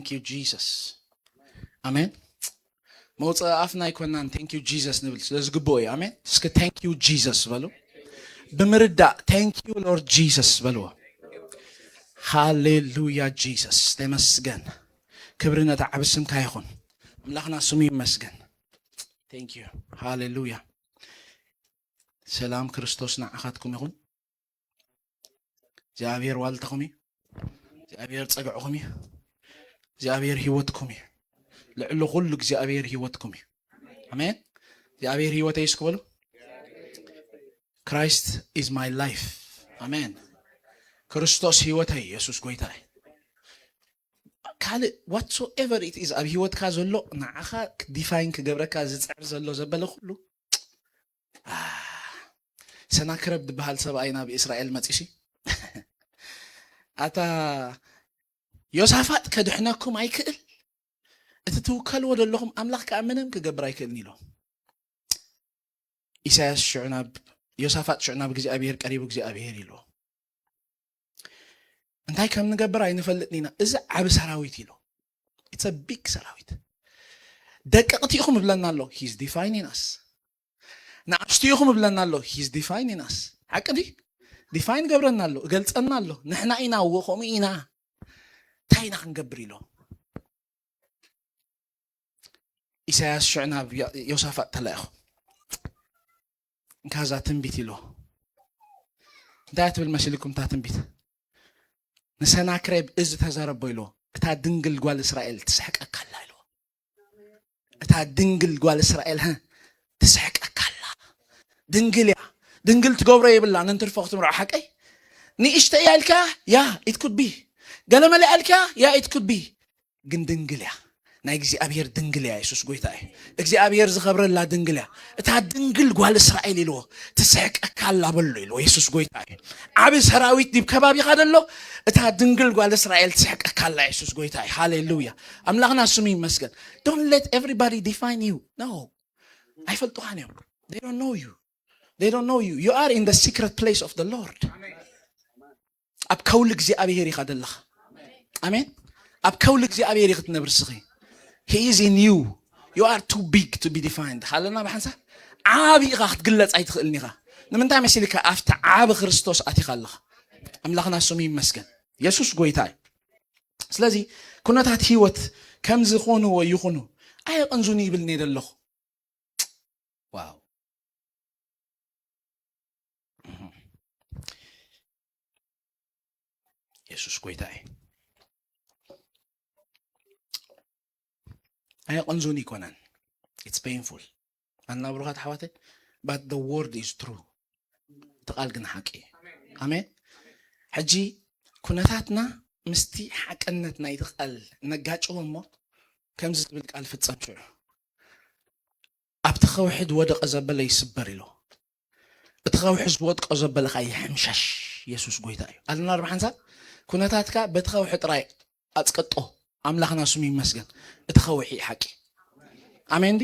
Thank you, Jesus. Amen. موت أفنى يكونن thank you Jesus نبلس. Let's go boy. Amen. سك thank you Jesus بلو. بمردا thank you Lord Jesus بلو. Hallelujah Jesus. تمسجن. كبرنا تعبسم كايخون. ملخنا سمي مسجن. Thank you. Hallelujah. سلام كريستوسنا أخذكم يخون. زابير والتكمي. زابير تسقعكمي. زابير هيوتكمي. لعلو خلق زابير هيوتكمي. Amen. زابير هيوت يسكبلو. Christ is my life. Amen. ክርስቶስ ህይወተይ ኢየሱስ ጎይታዬ ካል whatsoever it is ኣብ ህይወትካ ዘሎ ንዓኻ ዲፋይን ክገብረካ ዝፅዕር ዘሎ ዘበለ ኩሉ ሰናክረብ ዝበሃል ሰብኣይ ናብ እስራኤል መፂሲ ኣታ ዮሳፋጥ ከድሕነኩም ኣይክእል እቲ ትውከልዎ ዘለኹም ኣምላኽ ከዓ ምንም ክገብር ኣይክእልን ኢሎ ኢሳያስ ሽዑናብ ዮሳፋጥ ሽዑናብ እግዚኣብሔር ቀሪቡ እግዚኣብሔር ኢሎ እንታይ ከም ንገብር ኣይንፈልጥኒና እዚ ዓብ ሰራዊት ኢሎ it's a big ሰራዊት ደቀቕቲ ኢኹም ብለና ኣሎ he's defining us ንኣሽቱ ኢኹም ብለና ኣሎ he's defining us ሓቅዲ ዲፋይን ገብረና ኣሎ ገልጸና ኣሎ ንሕና ኢና ወኸም ኢና እንታይ ኢና ክንገብር ኢሎ ኢሳያስ ሽዑናብ ዮሳፋጥ ተላኢኹ ካዛ ትንቢት ኢሎ እንታይ ትብል መሲልኩም ታ ትንቢት ንሰናክሬብ እዚ ተዘረቦ ኢሎ እታ ድንግል ጓል እስራኤል ትስሕቀካላ ኢሎ እታ ድንግል ጓል እስራኤል ትስሕቀካላ ድንግልያ ድንግል ትገብሮ ይብላ ነንትርፎ ክትምርዖ ሓቀይ ንእሽተ ያልካ ያ it could be ገለመለ ያልካ ያ it could be ግን ድንግልያ ናይ እግዚኣብሔር ድንግልያ ኢየሱስ ጎይታዬ እግዚኣብሔር ዝኸብረላ ድንግልያ እታ ድንግል ጓል እስራኤል ኢሎ ትስሕቀካላ በሎ ኢሎ ኢየሱስ ጎይታዬ ዓብ ሰራዊት ዲብ ከባቢኻ ደሎ እታ ድንግል ጓል እስራኤል ትስሕቀካላ ኢየሱስ ጎይታዬ ሃሌሉያ ኣምላኽና ስሙ ይመስገን don't let everybody define you no ኣይፈልጡኻን እዮም they don't know you you are in the secret place of the Lord ኣብ ከውል እግዚኣብሔር ኢኻ ደለኻ ኣሜን ኣብ ከውል እግዚኣብሔር ኢኻ ትነብር ስኺ he is in you you are too big to be defined ሓለና በሓንሳ ዓብ ኢኻ ክትግለጽ ኣይትኽእልኒ ኢኻ ንምንታይ መሲልካ ኣፍቲ ዓብ ክርስቶስ ኣቲኻ ኣለኻ ኣምላኽና ስሙ ይመስገን ኢየሱስ ጎይታዬ ስለዚ ኩነታት ህይወት ከም ዝኾኑዎ ይኹኑ ኣይቕንዙኒ ይብል ነይ ደለኹ ዋው ኢየሱስ ጎይታዬ ኣይቕንዙኒ ይኮነን it's painful ኣናብሩኻት ሓዋተይ but the word is true ተቓል ግን ሓቂ ኣሜን ሕጂ ኩነታትና ምስቲ ሓቅነት ናይ ተቓል ነጋጭዎ እሞ ከምዚ ዝብል ቃል ፍጸም ሽዑ ኣብቲ ኸውሕድ ወደቐ ዘበለ ይስበር ኢሎ እቲ ኸውሒ ዝወድቆ ዘበለ ኸ ይሕምሸሽ ኢየሱስ ጎይታ እዩ ኣለና ርባሓንሳ ኩነታትካ በቲ ኸውሒ ጥራይ ኣፅቅጦ ኣምላኽና ስሙ ይመስገን እቲ ኸውሒ ሓቂ ኣሜን ዲ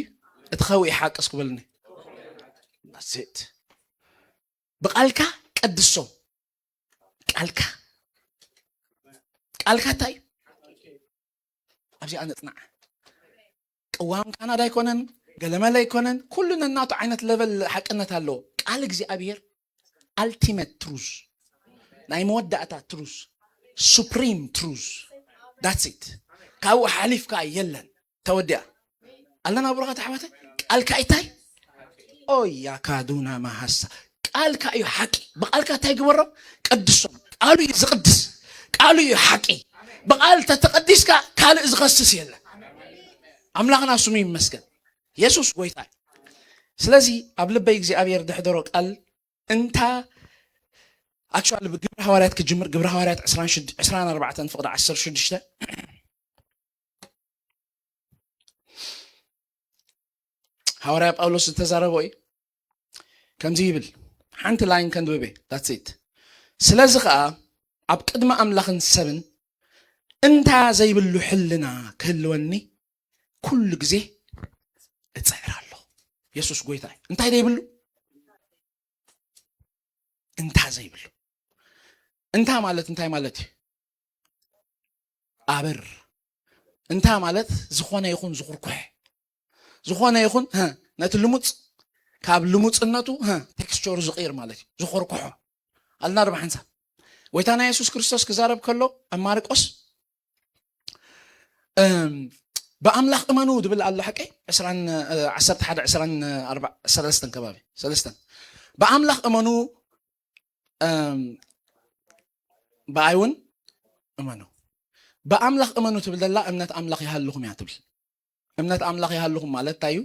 እቲ ኸውሒ ሓቂ እስክበልኒ that's it ብቃልካ ቀድሶ ቃልካ እንታይ ኣብዚኣ ነጽናዕ ቅዋም ካናዳ ይኮነን ገለመለ ይኮነን ኩሉ ነናቱ ዓይነት ለቨል ሓቅነት ኣለዎ ቃል እግዚኣብሔር ultimate truth ናይ መወዳእታ truth supreme truth that's it ካው ሓሊፍካ የለን ተወዲያ ኣለና ብሩኻት ኣሕዋተይ ቃልካ እንታይ ኦያ ካዱና ማሐሳ ቃልካ እዩ ሓቂ ብቃልካ እንታይ ግበሮ ቀድሶ ቃሉ እዩ ዝቅድስ ቃሉ እዩ ሓቂ ብቃል ተተቀዲስካ ካልእ ዝኸስስ የለን ኣምላኽና ስሙ ይመስገን ኢየሱስ ጎይታ ስለዚ ኣብ ልበይ እግዚኣብሔር ድሕደሮ ቃል እንታ actually ግብረ ሐዋርያት ክጅምር ግብረ ሐዋርያት 24 ፍቅዲ 16 ሐዋርያ ጳውሎስ ተዛረበ ወይ ከምዚ ይብል ሓንቲ ላይን ከንብበ that's it ስለዚ ከዓ ኣብ ቅድመ ኣምላኽን ሰብን እንታ ዘይብሉ ሕልና ክህልወኒ ኩሉ ግዜ እጽዕር ኣለሁ ኢየሱስ ጎይታ እንታይ ዘይብሉ እንታ ዘይብሉ እንታ ማለት እንታይ ማለት ኣበር انت مالت زخونه يخون زخركح زخونه يخون ها نتلمص كاب لمصنتو ها تكستشر زغير مالتي زخركح قالنا ربع حنسا ويتانا يسوع كريستوس كزارب كله امارقوس بأملاخ امانو دبل الله حكي 20 11 20 4 3 كبابي 3 بأملاخ امانو بايون امانو بأملاخ امانو تبل الله امنت املاخ يهلكم يا تبل امنت املاخ يهلكم ማለት ታዩ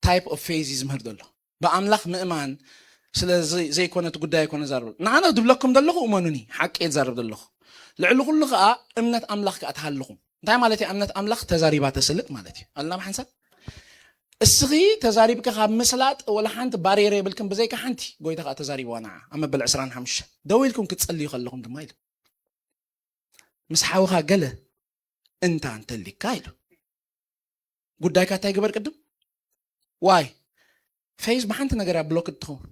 ታይፕ ኦፍ ፌዝ ይዝምህር ደሎ በአምላኽ ምእማን ስለዚ ዘይኮነ ጉዳይ ይኮነ ዛርብ ንዓና ድብለኩም ደለኹ እመኑኒ ሓቂ ይዛርብ ደለኹ ልዕሊ ኩሉ ከዓ እምነት ኣምላኽ ከዓ ተሃልኹም እንታይ ማለት እዩ እምነት ኣምላኽ ተዛሪባ ተስልጥ ማለት እዩ አልና ማሕንሳብ እስኺ ተዛሪብከ ካብ ምስላጥ ወላ ሓንቲ ባሪየር የብልክም ብዘይካ ሓንቲ ጎይታ ከዓ ተዛሪብዋ ንዓ ኣብ መበል 25 ደው ኢልኩም ክትጸልዩ ከለኹም ድማ ኢሉ ምስ ሓውኻ ገለ እንታ እንተሊካ ኢሉ ጉዳይካ እንታይ ግበር ቅድም ዋይ ፌዝ በሓንቲ ነገር ብሎክ ትኸውን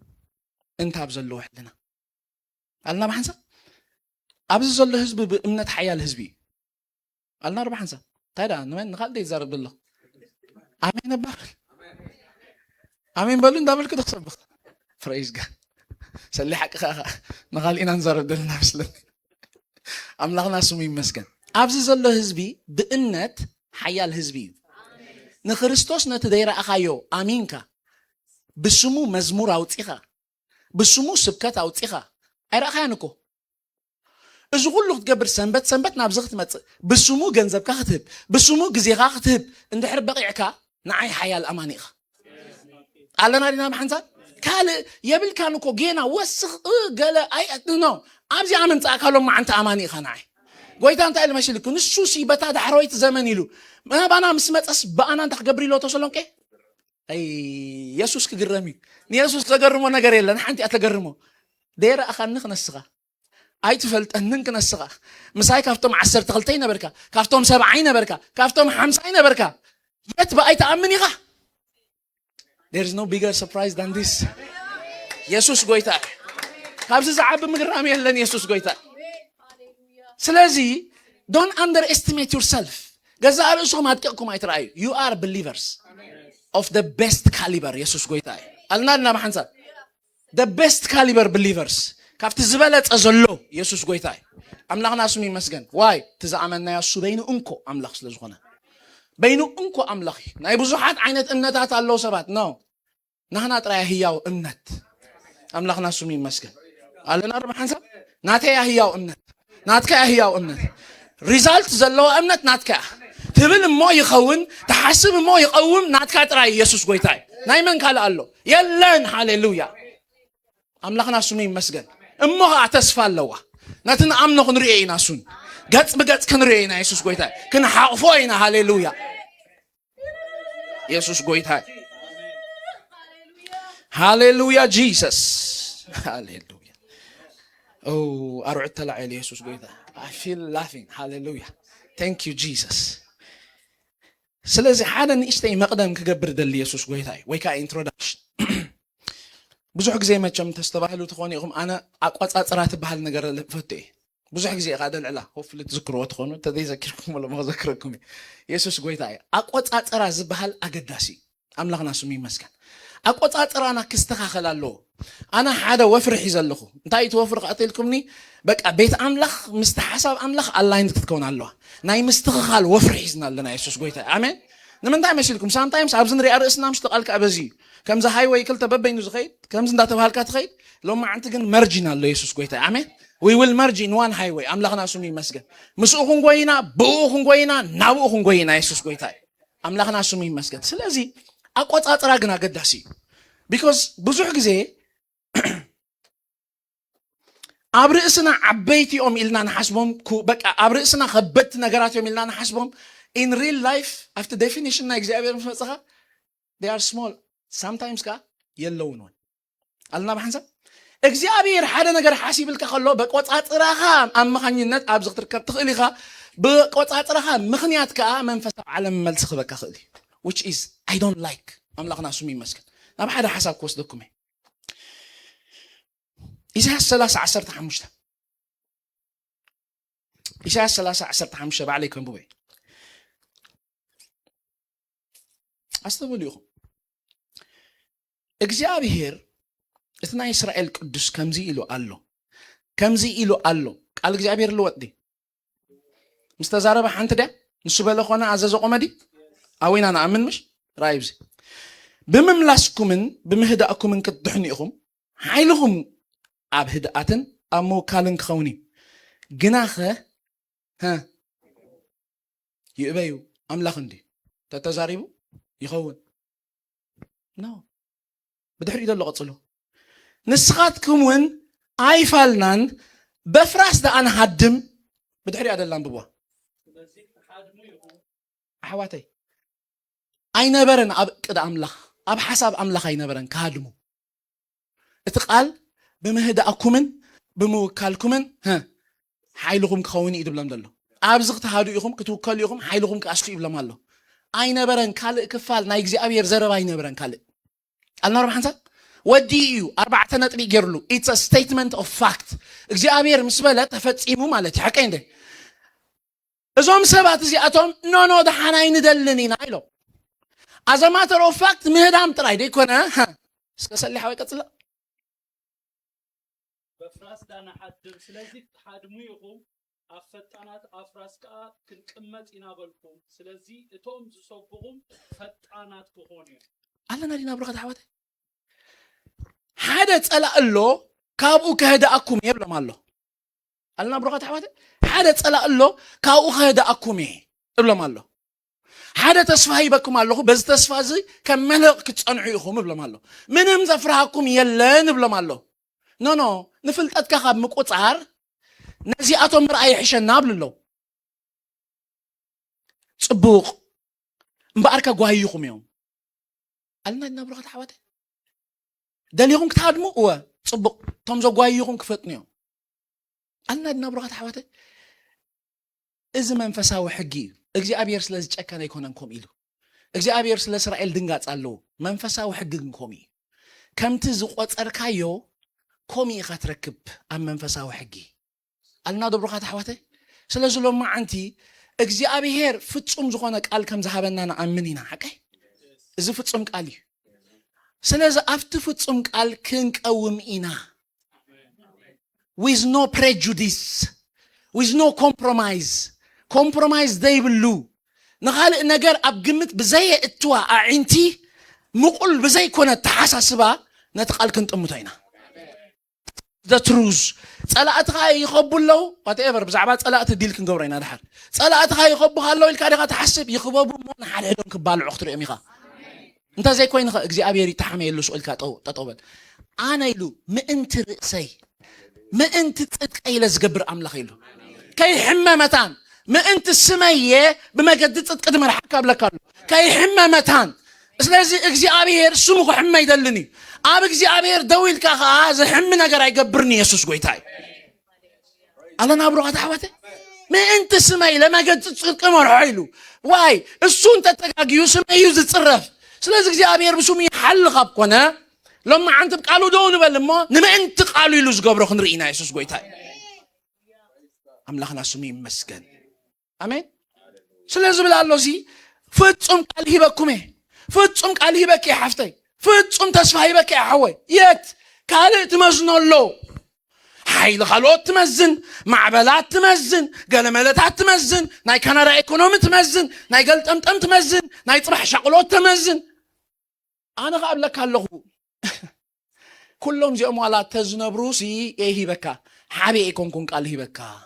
انت ابزلو وحدنا قالنا بحنسا ابزلو حزب بامنت حيال حزبي قالنا ربع حنسا تايدا نمن نخالد يزارب الله امين باخ امين بلو ندابل كده خصبخ فريز قال سلي حق نخالينا نزارب دلنا بسلم املاغنا سمي مسكن ابزلو حزبي بامنت حيال حزبي نخريستوس نتدير اخايو امينكا بسمو مزمور اوطيخا بسمو سبكات اوطيخا ايراخانكو اذ كله تجبر سنبت نابزغت مت بسمو ገንዘብካ ክትህብ بسمو ግዜኻ ክትህብ እንድሕር በቂዕካ ንዓይ ሓያል ኣማኒኻ ኣለና ዲና ማሕንሳ ካል የብልካንኮ ጌና ወስኽ ገለ አይ ነው ኣብዚ ኣመንፃ ካሎም ማዓንተ ኣማኒኻ ንዓይ ጎይታ እንታይ ልመሽልኩ ንሱ ሲበታ ዳሕሮይት ዘመን ኢሉ ባና ምስ መፀስ ባና እንታ ክገብር ኢሎ ተሰሎንቄ አይ ኢየሱስ ክግረሚ ኢየሱስ ተገርሞ ነገር የለን ሓንቲ አተገርሞ ደረ አኻንኽ ነስኻ አይ ትፈልጠንን ከነስኻ ምሳይ ካፍቶም 12 ነበርካ ካፍቶም 70 ነበርካ ካፍቶም 50 ነበርካ የት በአይ ተአምን ኢኻ there is no bigger surprise than this ኢየሱስ ጎይታ ካብዚ ዝዓብ ምግራም የለን ኢየሱስ ጎይታ ስለዚ don't underestimate yourself ገዛ ርእስኩም አትቀቁም አይትራዩ you are believers of the best caliber ኢየሱስ ጎይታ አልናልና ማሐንሳ the best caliber believers ካፍቲ ዝበለጸ ዘሎ ኢየሱስ ጎይታ አምላኽና ስሙ ይመስገን ዋይ ተዛመና ያሱ በይኑ እንኮ አምላኽ ስለዝኾነ በይኑ እንኮ አምላኽ ናይ ብዙሓት ዓይነት እምነታት አለው ሰባት ነው ናህና ጥራይ ህያው እምነት አምላኽና ስሙ ይመስገን አለና ማሐንሳ ናተያ ህያው እምነት ናትከ ህያው እምነት ሪዛልት ዘለዎ እምነት ናትከ ትብል እሞ ይኸውን ተሐስብ እሞ ይቀውም ናትካ ጥራይ ኢየሱስ ጎይታ ናይ መን ካለ አሎ የለን ሃሌሉያ አምላኽና ስሙ ይመስገን እሞኻ ተስፋ ኣለዋ ናትን አምኖ ክንሪኤ ኢና ሱን ገጽ በገጽ ክንሪኤ ኢና ኢየሱስ ጎይታ ክንሓቅፎ ኢና ሃሌሉያ ኢየሱስ ጎይታ ሃሌሉያ ጂሰስ ሃሌሉያ ኦ አርዑት ተላዕል ኢየሱስ ጎይታ I feel laughing hallelujah thank you Jesus ስለዚህ ሓደ ንእሽተይ መቅደም ክገብር ደሊ ኢየሱስ ጎይታ ወይ ካ ኢንትሮዳክሽን ብዙሕ ግዜ መቸም ተስተባህሉ ትኾኑ ኢኹም ኣነ ኣቋጻጽራት በሃል ነገር ልፈቴ ብዙሕ ግዜ ቃደልዕላ ሆፍሊ ትዝክርዎ ትኾኑ ተዘይዘኪርኩም ወላ መዘክረኩም ኢየሱስ ጎይታ ኣቋጻጽራ ዝበሃል ኣገዳሲ ኣምላኽና ስሙ ይመስገን ኣቋጻጽራና ክስተኻኸል ኣለዎ ኣነ ሓደ ወፍሪ ሒዘ ኣለኹ እንታይ እቲ ወፍሪ ቀተልኩምኒ በቃ ቤት ኣምላኽ ምስቲ ሓሳብ ኣምላኽ ኣላይን ክትከውን ኣለዋ ናይ ምስትኽኻል ወፍሪ ሒዝና ኣለና ኢየሱስ ጎይታ ኣሜን ንምንታይ መሲልኩም ሳምታይምስ ኣብዚ ንሪኣ ርእስና ምስ ተቓልካ በዚ ከምዚ ሃይወይ ክልተ በበይኑ ዝኸይድ ከምዚ እንዳተባሃልካ ትኸይድ ሎማ ዓንቲ ግን መርጂን ኣሎ ኢየሱስ ጎይታ ኣሜን we will merge in one highway ኣምላኽና ስሙ ይመስገን ምስኡኹን ጎይና ብኡኹን ጎይና ናብኡኹን ጎይና ኢየሱስ ጎይታ ኣምላኽና ስሙ ይመስገን ስለዚ ኣቆጻጽራ ግን ኣገዳሲ because ብዙሕ ግዜ ኣብ ርእስና ዓበይቲኦም ኢልና ንሓስቦም በቃ ኣብ ርእስና ከበድቲ ነገራት እዮም ኢልና ንሓስቦም in real life after definition na እግዚአብሔር መስመጽኻ they are small sometimes ka የለውን ወይ አልና በሐንሳ እግዚአብሔር ሓደ ነገር ሓሲብልካ ከሎ በቆጻጽራኻ ኣመኻኝነት ኣብ ዝኽትርከብ ትኽእል ኢኻ በቆጻጽራኻ ምኽንያት ከዓ መንፈሳዊ ዓለም መልስ ክበካ ክእል which is I don't like ኣምላኽና ስሙ ይመስገን ናብ ሓደ ሓሳብ ክወስደኩም ኢሳይያስ 30:15 ኢሳይያስ 30:15 ባዕለይ ከንብበ أستبليهم እግዚአብሔር እትና እስራኤል ቅዱስ ከምዚ ኢሉ አሎ ቃል እግዚአብሔር ልወጥ ዲ ምስተዛረበ ሓንቲ ዳ ንሱ በለ ኾነ አዘዘ ቆመዲ አዊና ንኣምን ምሽ ራይብዚ ብምምላስኩምን ብምህዳእኩምን ክትድሕኑ ኢኹም ሓይልኹም ኣብ ህድኣትን ኣብ ምውካልን ክኸውን እዩ ግናኸ ይእበዩ ኣምላኽ እንዲ ተተዛሪቡ ይኸውን ኖ بدحر إذا اللغة صلوا نسخات كمون عايفالنان بفراس ده أنا هدم بدحر هذا اللام بوا حواتي أين برن أب كده أملاخ أب حسب أملاخ أين برن كهدمو اتقال بمهدا أكمن بموكالكمن حيلهم كخوني إذا بلام دلو أبزغت هادو يخم كتوكل يخم حيلهم كأشخي بلام الله أين برن كال كفال نايجزي أبي يرزرب أين برن كال النار بحنسا وديو 4 نطبي يجرلو it's a statement of fact እግዚአብሔር ምስበለ ተፈጽሙ ማለት حقين ده እዞም ሰባት እዚአቶም ኖ ደሃና ይንደልኒና ኢሎ as a matter of fact ምህዳም ጥራይ ደይኮነ እስከ ሰሊሕ ወይ ቀጽላ በፍራስ ዳና ሐድም ስለዚህ ሐድሙ ይሁን አፈጣናት አፍራስቃ ክንቅመጥ ይናበልኩም ስለዚህ እቶም ዝሰብሁም ፈጣናት ከሆነ አለና ዲና ብረኸት ሓወተ ሓደ ጸላእ ኣሎ ካብኡ ከህዳእኩም የብሎም ኣሎ አለና ብረኸት ሓወተ ሓደ ጸላእ ኣሎ ካብኡ ከህዳእኩም ይብሎም ኣሎ ሓደ ተስፋ ይበኩም ኣለኹ በዚ ተስፋ እዚ ከም መልእኽ ክትጸንዑ ኢኹም ይብሎም ኣሎ ምንም ዘፍርሃኩም የለን ይብሎም ኣሎ ኖ ንፍልጠትካ ካብ ምቁፃር ነዚኣቶም ምርኣይ ይሕሸና ብልሎ ጽቡቕ እምበኣርካ ጓይኹም እዮም ألنا نبرخت حواتي دليهم كتادمو هو صبق تمزو غوايهم كفتنيو ألنا نبرخت حواتي إذا منفساو حقي እግዚአብሔር ስለዚህ ጨካና ይኮነንኩም ኢሉ እግዚአብሔር ስለ እስራኤል ድንጋጽ አለው መንፈሳው ሕግንኩም ከምቲ ዝቆጸርካዮ ኮሚ ኻትረክብ ኣብ መንፈሳው ሕጊ አልና ደብሩኻት حواتي ስለዚህ ሎማ አንቲ እግዚአብሔር ፍጹም ዝኾነ ቃል ከም ዝሃበና ንኣምን ኢና ሓቀይ إذا فتصم قالي سلازة أفتو فتصم قال كنقوم إنا with no prejudice with no compromise they will نخال نجار أبجمت بزي التوا أنتي مقول بزي كنا تحسسبا نتقال كنت أمتينا the truth صلاة خاي يخبوا له whatever بزعبات صلاة الديل كنجورينا دحر صلاة خاي يخبوا هالله الكاريخة تحسب يخبوا من حالهم كبال عختر أميخا انت زي كوين እግዚአብሔር ይተሐመየሉ ሱልካ ተጠወል አና ይሉ ምእንቲ ርእሰይ ምእንቲ ጽድቀይ ለዝገብር አምላኽ ይሉ ከይሕመመታን ምእንቲ ስመየ በመገድ ጽድቅ ድመርሐካ ብለካሉ ከይሕመመታን ስለዚህ እግዚአብሔር ስሙ ከሕመ ይደልኒ አብ እግዚአብሔር ደዊልካ ዘሕም ነገር አይገብርኒ ኢየሱስ ጎይታይ አለና ብሩኻት حواتي ምእንቲ ስመይ ለመገድ ጽድቅ መርሐ ይሉ ዋይ እሱን ተጠጋጊዩ ስመዩ ዝጽረፍ ስለዚህ እግዚአብሔር ብሱም ይሐልቕ አብኮነ ለማ አንተ ቃሉ ደውን በልሞ ንመንት ቃሉ ይሉ ዝገብሮ ክንሪኢና ኢየሱስ ጎይታይ አምላኽና ስሙ ይመስገን አሜን ስለዚህ ብላለሁ ሲ ፍጹም ቃል ይበኩሜ ፍጹም ቃል ይበክ ይሐፍተይ ፍጹም ተስፋ ይበክ ይሐወይ የት ካልእ ትመዝነሎ ኃይል ኻልኦት ትመዝን ማዕበላት ትመዝን ገለመለታት ትመዝን ናይ ካናዳ ኢኮኖሚ ትመዝን ናይ ገልጠምጠም ትመዝን ናይ ጽባሕ ሸቅሎት ትመዝን أنا قبل لك هاللغو كلهم زيهم على تزنبروسي إيه هيبكا حبي يكون كون قال هيبكا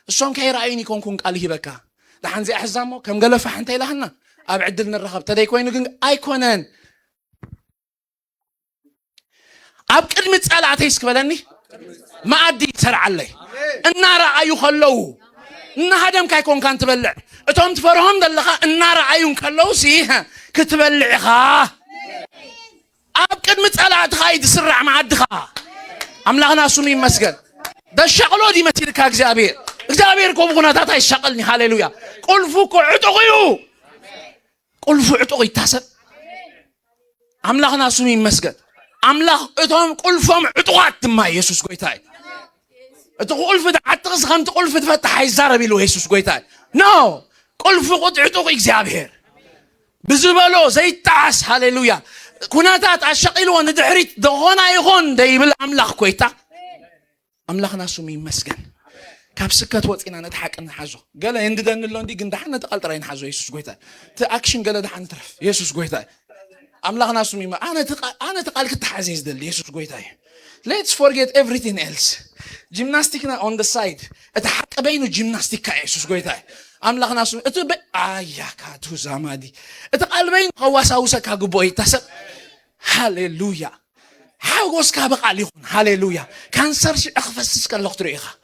الصوم كي رأيني يكون كون قال هيبكا لحن زي أحزامه كم قال فحنتي لهنا أبعد لنا الرخاب تدي كوين أيكونن أبكر متسأل عتيسك بدني ما أدي تسرع عليه النار أيو خلوه إن هدم كيكون كان تبلع أتوم تفرهم دلها النار أيون خلوه سيها كتبلعها أبكر متسألات خايد سرع مع الدخا أملاغنا سمين مسجد ده الشغلو دي متيرك እግዚአብሔር ኮብጉናታት አይሻቀልኒ ሃሌሉያ ቁልፉ ቁዕጡዩ ቁልፉ ዕጡቅ ይታሰብ አምላኽና ስሙ ይመስገን አምላኽ እቶም ቁልፎም ዕጡቃት ድማ ኢየሱስ ጎይታይ እቲ ቁልፍ ተዓጥቅስ ከምቲ ቁልፍ ትፈታሕ አይዛረብ ኢሉ ኢየሱስ ጎይታይ ኖ ቁልፉ ዕጡቅ እግዚአብሔር بزبلو زي التعس هاليلويا كناتات عشقيل وندحريت دهونا يخون دايبل أملاخ كويتا أملاخنا سمي مسجن كابسكت وطينا نضحك نحاجو قال ينددن اللون دي قندحنا تقلت راين حاجو يسوس قويتا تأكشن قال دحنا ترف يسوس قويتا أملاخنا سمي ما أنا تقال كنت حزيز دل يسوس قويتا let's forget everything else جيمناستيكنا on the side اتحق بينو جيمناستيك يسوس قويتا أملاخنا سمي اتو بي يا كاتو زامادي اتقال بينو خواسا وسكا قبوي تسب هاليلويا حاغوسكا بقى ليخون هاليلويا كانسر شي أخفسس كاللوغ تريخا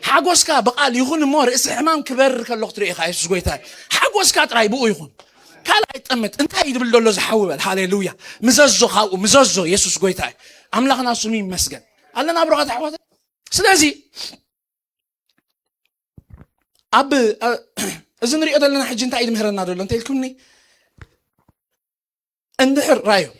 حاغوسكا بقى ليخون مور إسحمام كبر كاللوغ تريخا يسوس قويتا حاغوسكا تراي بقو يخون كالا يتأمت انت يدبل دولو زحوبل هاليلويا مزازو خاو مزازو يسوس قويتا أملاخنا سمين مسجن قال لنا أبرغة حوات سلازي إذن ريقضا لنا حجين تايد مهرنا دولو انت يلكمني اندحر رايو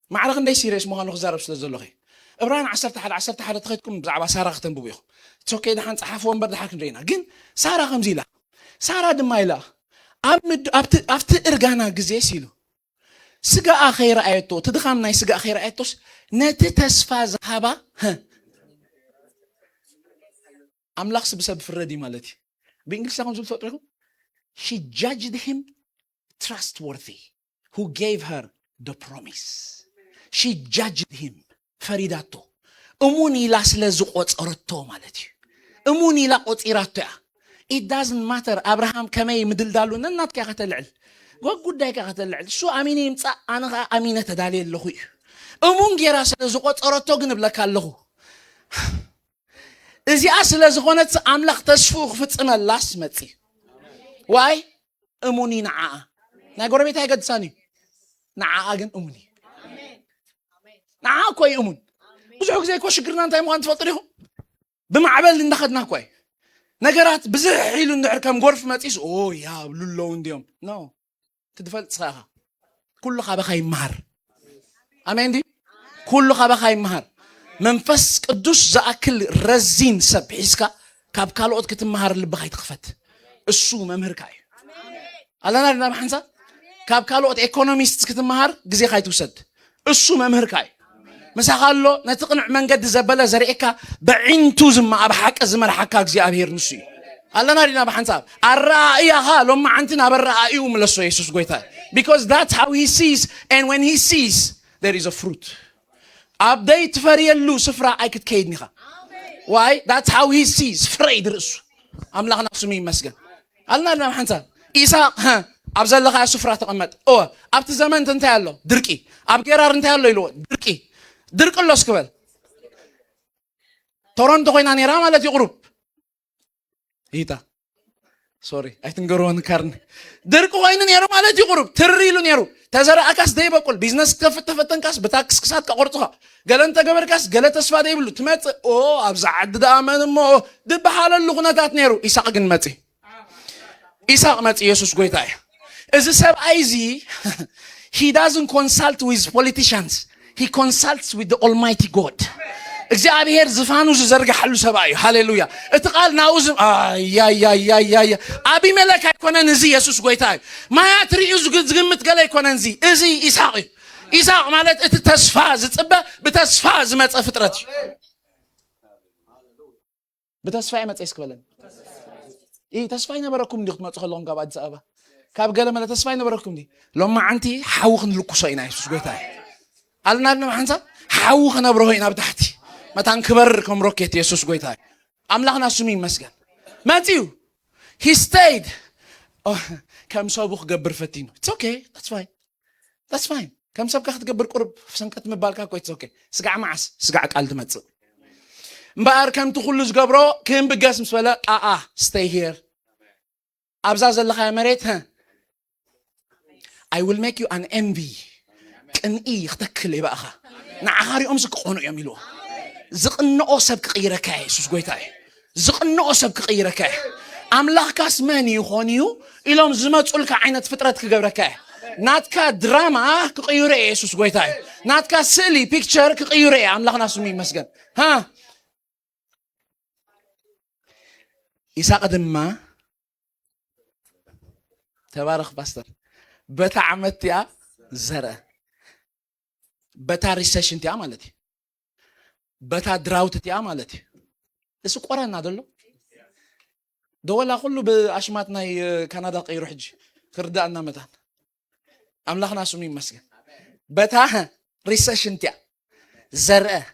معرق اندي سيريس مغانو خزارب سلازولوغي إبراهيم عسرت حد تخيطكم بزعبا سارة ختن بوبيخم تسوكي دحان صحافو انبر دحاك نرينا جن سارة خمزيلا سارة دمايلا أبت إرغانا قزي سيلو سقا أخير آياتو تدخام ناي سقا أخير آياتوس نتي تسفى زهابا أملاخ سبسب في الردي مالتي بإنجلس لكم زبطوا أتركم she judged him trustworthy who gave her the promise she judged him فريداتو أموني لا سلزقوت أردتو مالتي أموني لا قوت إراتو it doesn't matter أبراهام كمي مدل دالو ننات كي أختلعل قد دايك أختلعل شو أميني يمتع أنا أمينة تدالي اللغوي أمون جيرا سلزقوت أردتو قنب لك اللغو إذا أسل زغونت أملاخ تشفوخ فتنا اللاس متي واي أموني نعاء ناقور بيتها قد ساني نعاء جن أموني نعاء كوي أمون بزحوك زي كوا شكرنا انتاي موان تفطريهم بمعبال اللي ندخدنا كوي نقرات بزحيلو ندعر كم غرف ماتيس يا بلولون ديوم نو تدفلت صراحة كل خابا خاي مهر أمين دي كل خابا خاي مهر منفس قدوس زاكل رزين سبحيسكا كاب كالوت كتمهار اللي بغاي تخفت السو ممهر كاي على نار بحنسا كاب كالوت ايكونوميست كتمهار غزي خاي توسد السو ممهر كاي مساخالو نتقنع من قد زبله زريكا بعينتو زما بحق زمر حكا غزي ابير نسي على نار بحنسا الرائيها لما عنتنا بالرائيو ملسو يسوس غويتا because that's how he sees and when he sees there is a fruit update فريالو سفرة أيكت كيدنيها why that's how he sees فريد رأسه أملاك نفسه مين مسجن قالنا لنا حنسا إيساق أبزل لغا سفرة تقمت أبت زمان تنتهلو دركي أب قرار انتهلو يلو دركي درك الله سكبل تورنتو خوينا نيرام التي غروب إيتا سوري أيتنقرون كارن درك خوينا نيرام التي غروب تريلو نيرو تزرع أكاس داي بقول بيزنس تفتن كاس بتاكس كسات كقرطها قال أنت قبر كاس قال تسفى داي بلو تمت أبزع عد دامن مو دب حال اللغنا تات نيرو إساق جنمتي إساق مت يسوع قويتاي إذا سب أيزي he doesn't consult with politicians he consults with the Almighty God እግዚአብሔር ዝፋኑ ዘርጋ حلو ሰባዩ ሃሌሉያ እትቃል ናውዝም ያ አቢመለክ አይኮነን እዚ ኢየሱስ ጎይታይ ማያትሪ እዚ ግዝግምት ገለ አይኮነን እዚ እዚ ኢሳቅ ማለት እቲ ተስፋ ዝጽበ በተስፋ ዝመጸ ፍጥረት በተስፋ ይመጸ ይስከበለን ተስፋ ይነበረኩም ዲኽት መጽኸሎም ጋር አዲስ አበባ ካብ ገለ ማለት ተስፋ ይነበረኩም ዲ ሎማ አንቲ ሓውኽን ልኩሶ ኢና ኢየሱስ ጎይታይ አልናልና ማንሳ ሓውኽን አብረሆ ኢና ብታሕቲ متان كبر كم روكيت يسوع قويتاي أملاخنا سمين مسجن ماتيو he stayed كم سابوخ جبر فتينو it's okay that's fine كم ساب كخت جبر قرب فسنكت مبالكا كويس it's okay سقع معس سقع قالت متصل مبار كم تخلص جبرو كم بقاسم سولا stay here أبزاز اللي خا مريت I will make you an envy كن يختكلي بقى نعهاري أمسك قانو يعملوه زقنقو سب قيرك يسوع قويتاي زقنقو سب قيرك أملاك اسماني يخونيو إلهم زمتصلك عينت فترتك قبرك ناتكا دراما كقيوري يسوع قويتاي ناتكا سيلي بيكتشر كقيوري أملاك ناس مين مسجن إساق دما تبارك باستر بتا عمتيا زرع بتا ريسيشن تيا مالتي بتا دراوت تيا مالتي اسو قرانا دلو دولا كله باشماتنا كندا قيرو حجي كردانا متان املاخنا سمي مسكن بتا ريسيشن تيا زرع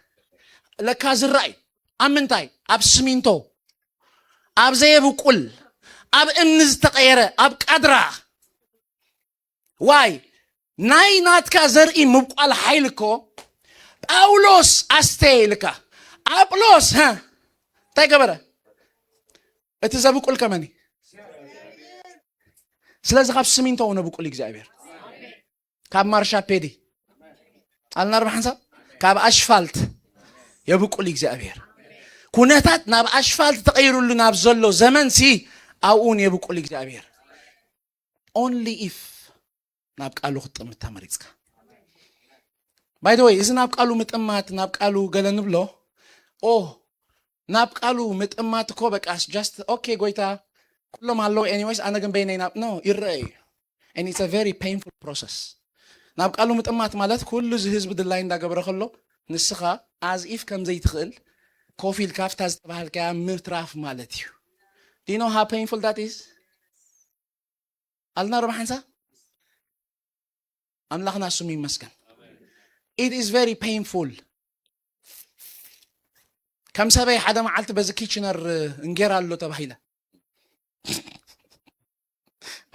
لكا زرعي امنتاي اب سمينتو اب زيبو قل اب امنز تقيره اب قدرا واي ناي ناتكا زرعي مبقال حيلكو باولوس استيلكا ابلوس ها تاي قبره اتزابو قل كماني سلازي خاب سمينتو نبقول اكزابير كاب مارشا بيدي قالنا ربح حنساب كاب اشفالت يبقول اكزابير كونتات ناب اشفالت تغيروا له ناب زلو زمن سي اوون يبقول اكزابير only if ناب قالو خطم تمريصك باي ذا واي اذا ناب قالو مطمات ناب قالو غلن بلو ناب قالو مطمات كو بقاس just okay goita كلهم አለው anyways انا ግን በእኔ ناب no ይረይ and it's a very painful process ناب قالو مطمات ማለት ሁሉ ህዝብ ድላይ እንዳገበረ ከሎ ንስኻ as if ከም ዘይትኽእል ኮፊል ካፍታ ዝተባህል ከያ ምትራፍ ማለት እዩ do you know how painful that is አልና ረባንሳ አምላኽና ስሙ ይመስገን it is very painful ከም ሰበይ ሓደ መዓልቲ በዚ ኪችነር እንጌራ አሎ ተባሂለ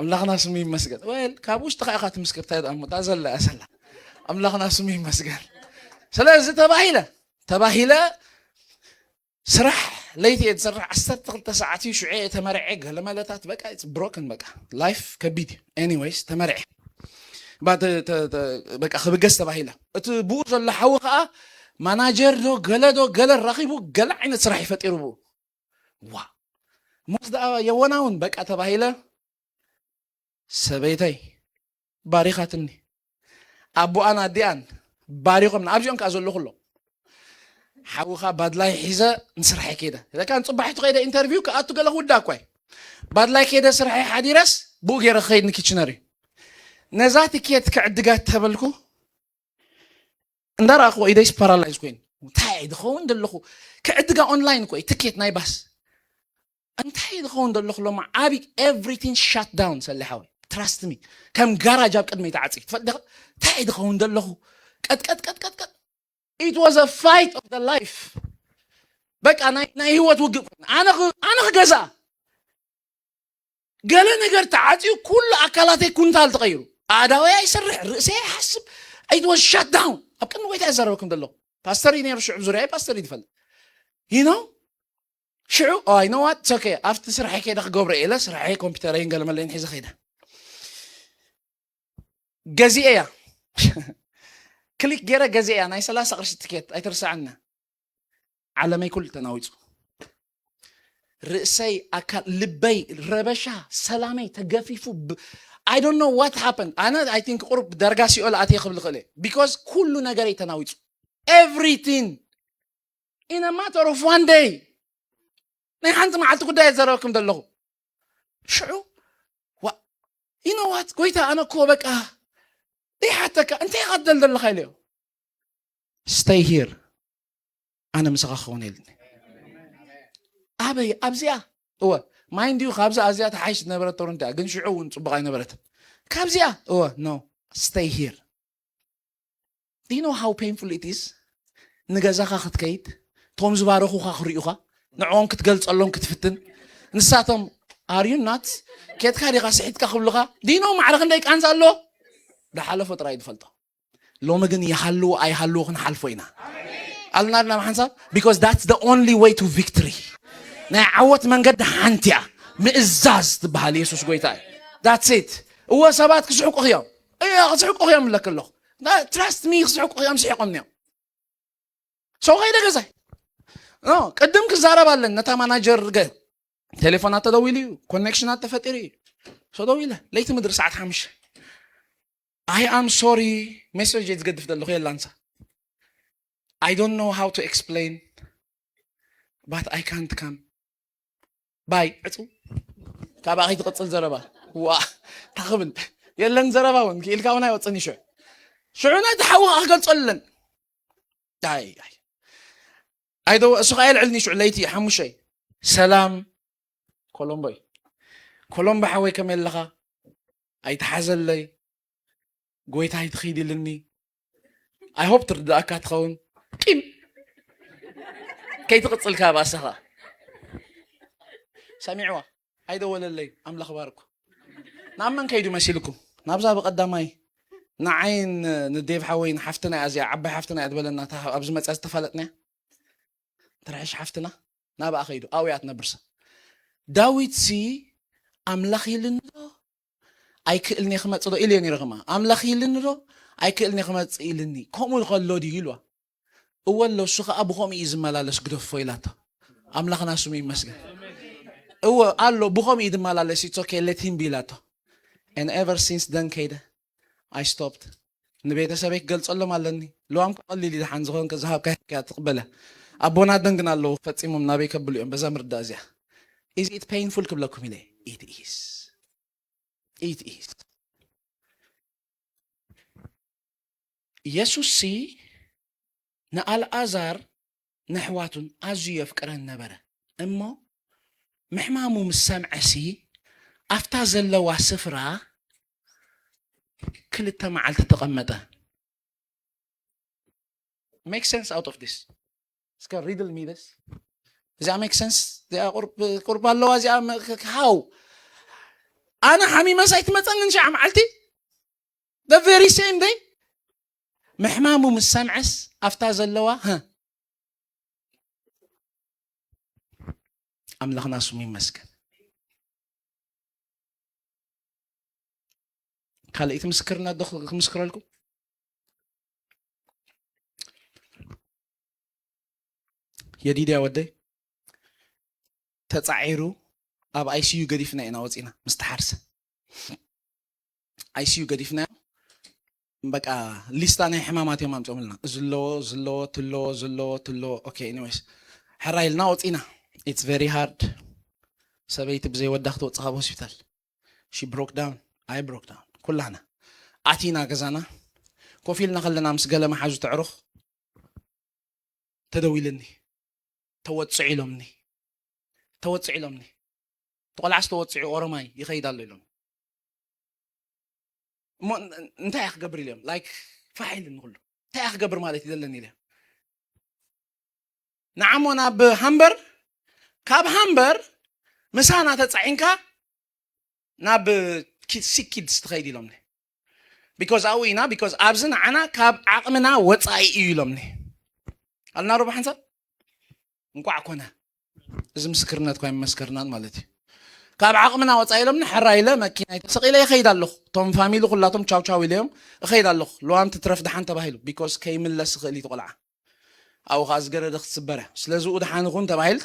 አምላኽና ስሙ ይመስገን ወል ካብ ውሽጥ ኻኻ ትምስክር ታይዳም ታዘላ ያሰላ አምላኽና ስሙ ይመስገን ስለዚህ ተባሂለ ስራሕ ለይቲ የተሰራ 12 ሰዓት ሹዒ ተመርዐ ገለመለታት በቃ it's broken በቃ life ከቢድ anyways ተመርዐ ባተ በቃ خبገስ ተባሂለ እቲ ቡኡ ዘሎ ሓው ከዓ ማናጀር ዶ ገለ ረኺቡ ገለ ዓይነት ስራሕ ይፈጢሩ ዋ ሙስዳ የወናውን በቃ ተባሂለ ሰበይታይ ባሪኻትኒ አቡአን አዲያን ባሪኹም አብጆን ካዘሉ ሁሉ ሓውኻ ባድላይ ሒዘ ንስራሕ ከይደ እዛ ካን ጽባሕቱ ከይደ ኢንተርቪው ከአቱ ገለ ሁዳ ኳይ ባድላይ ከይደ ስራሕ ሓዲረስ ቡ ገረ ከይድ ንኪችነሪ ነዛ ትኬት ከዕድጋት ተበልኩ እንዳራኹ ኢደስ ፓራላይዝ ኮይን እንታይ ድኸውን ደለኹ ከዕድጋ ኦንላይን ኮይ ትኬት ናይ ባስ እንታይ ድኸውን ደለኹ ሎማ ዓቢ everything shut down ሰለሓዊ trust me ከም ጋራጅ ኣብ ቅድመ ይተዓጽ ትፈልጥ እንታይ ድኸውን ደለኹ ቀጥቀጥ it was a fight of the life በቃ ናይ ህይወት ውግብ አነ ገዛ ገለ ነገር ተዓጽዩ ኩሉ አካላቴ ኩንታል ተቀይሩ አዳወይ አይሰርሕ ርእሴ ይሐስብ it was shut down አብቀን ወይ ተዘረበኩም ደሎ ፓስተር ይነር ሽዑ ዙሪያ ፓስተር ይድፈል you know ሽዑ I know what it's okay after ስራሕ ከይደ ክገብረ ኢለ ስራሕ ኮምፒውተር ገለ መለኝ ሒዘ ከይደ ገዚያ كليك جرا جزئيا ناي 30 قرش تكيت اي ترسعنا على ما يكل تناويص رئسي اكل لبي ربشا سلامي تغفيفو I don't know what happened I think قرب درجه سيقول اتي قبل قلي because كل ነገር يتناويص everything in a matter of one day ناي حنت معلت ጉዳይ ዘረውኩም ደለኹ ሽዑ you know what ቆይታ انا እኮ በቃ حتى انت يقدل دل خيليو stay here انا مسخخون يلني ابي ابزيا هو ما عندي خابزه ازيا تحيش نبرت تورنتا ግን ሽዑውን ጽبقاي نبرت ካብዚያ no stay here do you know how painful it is ንገዛኻ ክትከይድ ቶም ዝባረኹኻ ክሪኡኻ ንዖም ክትገልጸሎም ክትፍትን ንሳቶም are you not ከትካ ዲኻ ስሒትካ ክብልኻ do you know ማዕረኽ እንደይ ቃንዛ ኣሎ دحلفه تراي دفلطه لو مغن يحلو اي حلو خن حلفوينا قالنا لنا محنساب because that's the only way to victory نا عوت منقد حنتيا مئزاز تبهال يسوس قويتاي that's it هو سبات كسحوق خيام ايه كسحوق خيام لك الله trust me كسحوق خيام سيقومنيو سو غير غزاي نو قدم كزاربالن نتا ماناجر تليفونات تدويلي كونكشنات تفطري سو دويله ليت مدرس ساعه 5 I am sorry message is good for the answer I don't know how to explain but I can't come bye كابا غيت قصل زربا وا تخبل يلن زرباون كيلكاونا يوصني شعونا تحوق أخلصلن أيدو سؤال علني شعليتي حمشي سلام كولومبا حوي كمل لها أي تحزل لي قويت هاي تخيدي لني I hope تردأك تخون كيم كي تقصل كابا سخا سامعوا أيدو ولا اللي أملا خباركم نعم من كيدو مسيلكم نابزا بقدامي نعين نديف حوين حفتنا أزيا عبي حفتنا أدبلنا أبز ما تستفلتنا ترعيش حفتنا نابا أخيدو أوياتنا برسا داويد سي أملاخي لنرو أي كإلني خمات صدو إليني رغما أملاخي لنرو أي كإلني خمات إلني كومو الغلو دي يلوا أول لو سوخ أبو خومي إزمالا لسكدو فويلاتا أملاخنا سمي مسجد أول قال له بخومي إزمالا لسيتو كي let him be lato and ever since then كيدا I stopped نبيت سبيك قلت الله مالني لو أمك قال لي لحن زغون كذهب كه تقبله أبونا دنقنا له فتيمو منابي كبلو يوم بزامر دازيا Is it painful كبلكم إليه It is يسوع سي نقال أزار نحواتن أزي يفكرن نبرة أما محمامو مسامع سي أفتاز اللوا سفرة كل التمعال تتقمده make sense out of this can riddle me this does that make sense قرب الله زي how أنا حميمة سايت مثلا نشع معلتي the very same day محمامو مسامعس أفتاز اللوا ها أملاخ ناس مين مسكن خليت مسكرنا دخل مسكر لكم يديدي أودي تتصعيرو أب أي سيو قديفنا إنا وزينا مستحرسة أي سيو قديفنا بقى ليستاني حمامات يوم عملنا زلو تلو أوكي anyways حرايلنا وزينا it's very hard سبيت بزي ودخت وتصاب هوسبيتال she broke down I broke down كلنا أعطينا جزانا كوفيلنا خلنا مسجلة ما حاجة تعرف تدويلني توتسعي لمني تقول عست توتسعي ورماي يخيد الله لهم انت يا أخ قبر اليوم like فاعل نقول له انت يا أخ قبر مالتي دلني له نعم وانا بهامبر كاب هامبر مسانا تتصعينكا ناب كيدز تخيدي لهم because أوينا because أبزن عنا كاب عقمنا وتصعي لهم قالنا ربع حنسب نقع كنا إذا مسكرنا تكون مسكرنا مالتي كاب عقمنا وتصايلهم حرايله ماكينه تسقيله يخيد الله توم فاميلو كلاتهم تشاو تشاو اليوم يخيد الله لو انت ترف دحان تباهيلو بيكوز كيملس خلي تقلع او غاز قرد تسبره سلازو دحان غون تباهيل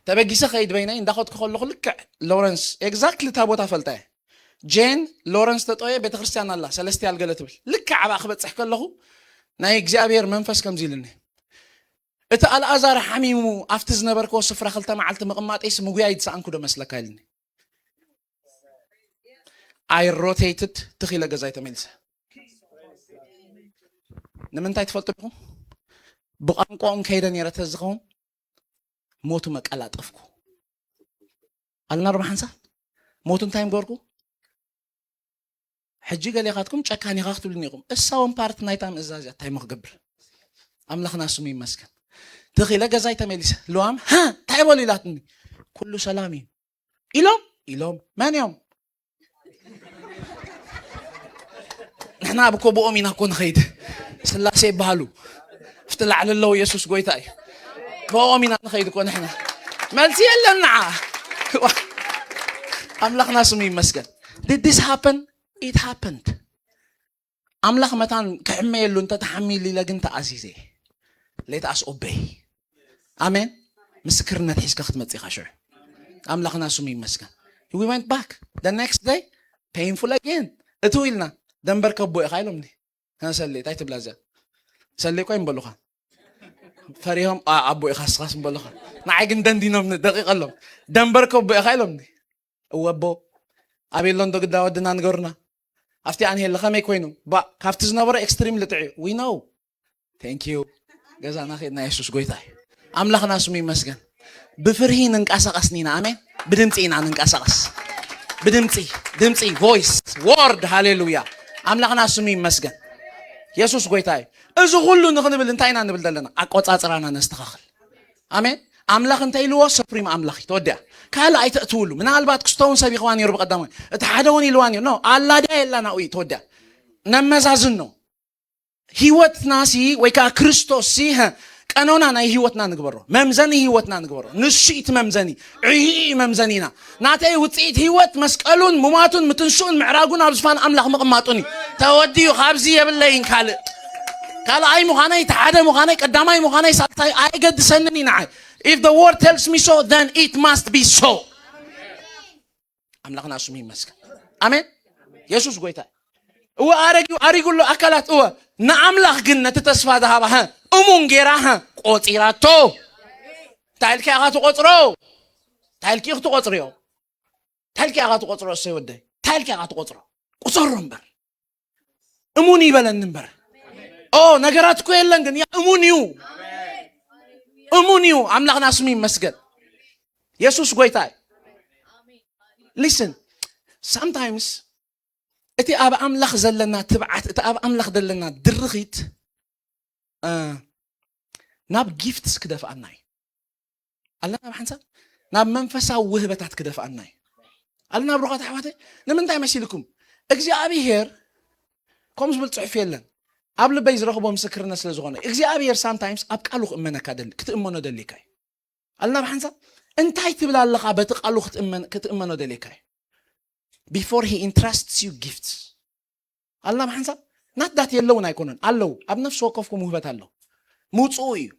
تبغيسه خيد بينين داخد كخلو لك لورنس اكزاكتلي تابوتا فلته جين لورنس تطوي بيت ክርስቲያን الله سلستيال قالت بل لك عبا خبصح كلهو ناي እግዚአብሔር መንፈስ ከምዚልኒ እቲ አልዓዛር حميمو አፍትዝ ነበርኮ ስፍራ خلተ መዓልቲ መቅማጤስ ምግያ ይትሳንኩ ዶ መስለካልኒ I rotated ትኺለ ገዛይ ተመልሰ ንምንታይ ትፈልጥኩም ብቋንቋውን ከይደን የረተዝኸውን ሞቱ መቀላጠፍኩ አልና ረባንሳ ሞቱን ታይም ጎርኩ ሕጂ ገሌኻትኩም ጨካኒ ኻኽትሉኒኩም እሳውን ፓርት ናይታም እዛዚያ ታይም ክገብር አምላኽና ስሙ ይመስገን ትኺለ ገዛይ ተመልሰ ለዋም ها ታይቦል ይላትኒ ኩሉ ሰላም ኢሎም ማን يوم نحن بكو بؤمنا كون خيد سلاسي بهالو فتلع على الله يسوس قويتاي بؤمنا نخيد كون نحن مالتي الا نعا املاخنا سمي مسكن did this happen it happened املاخ متان كحمي يلو انت تحمي لي لكن عزيزي let us obey amen مسكرنا تحسك خدمتي خشوع املاخنا سمي مسكن we went back the next day painful again اتويلنا دنبر كبو يخايلومني انا سليت ايت بلازا سلي كوين بلوخا فريهم ابو يخصخص بلوخا نعي جندن دينوم دقيقه لهم دنبر كبو يخايلومني وابو ابي لوندو قدا ودنا نغورنا أفتي عنه لخمي كوينو با كافتز نبرة إكستريم لتعي we know thank you جزانا خيرنا يسوع قويتاي أملاخنا سمي مسجن بفرهين ننقاسق أسنينا أمين بدمتينا ننقاسقس دمتي voice word هاليلويا أملاخنا سمي مسجن يسوع قويتاي إذا كله نخدم انتينا نبل دلنا أقوى أسرعنا نستخخل أمين أملاخ انتي لوا سبريم أملاخ تودع كهلا أي تقولوا من البات كستون سبي خواني رب قدامي اتحدوني لواني no الله ده إلا ناوي تودع نمزازنو هيوت ناسي ويكا كريستوس سيها كانونا ناي هيوتنا نقبره ممزني هيوتنا نقبره نشيت ممزني عي ممزنينا ناتي وتسيت هيوت مسكالون مماتون متنشون معراقون أبزفان أملاخ مقماتوني توديو خابزي يبلين كالا أي مغاني تحدى مغاني قدامي مغاني سالتاي أي قد سنني نعي if the word tells me so then it must be so أملاخنا سمي مسك أمين يسوع قويتا هو أريقو له أكلات هو نأملاخ قلنا تتسفى ذهبها أمون جيراها قطيراتو تالكي أغاتو قطرو تالكي أغاتو قطريو تالكي أغاتو قطرو السيودي تالكي أغاتو قطرو قطر نمبر أموني بلن نمبر نجاراتكو يلنجن يا أمونيو أملاخنا سمي مسجد يسوع قويتاي listen sometimes أتي أبا أملاخ زلنا تبعت أتي أبا أملاخ دلنا درغيت ناب gifts كده فأناي الله ناب حنسا ناب منفسا وهبتات كده فأناي الله ناب رغات حواتي نمن داي ماشي لكم اجزي أبي هير كومز بالتعفي يلن قبل بيز رغبوا مسكرنا سلزغونا اجزي أبي هير sometimes أبقالوخ إمنا كادل كتأمنو دليكاي الله ناب حنسا انتاي تبلا اللقاء بتقالوخ كتأمنو دليكاي before he entrusts you gifts الله ما حنسب not that يلونا يكونن الله أبنفس وقفكم مهبت الله موتصوي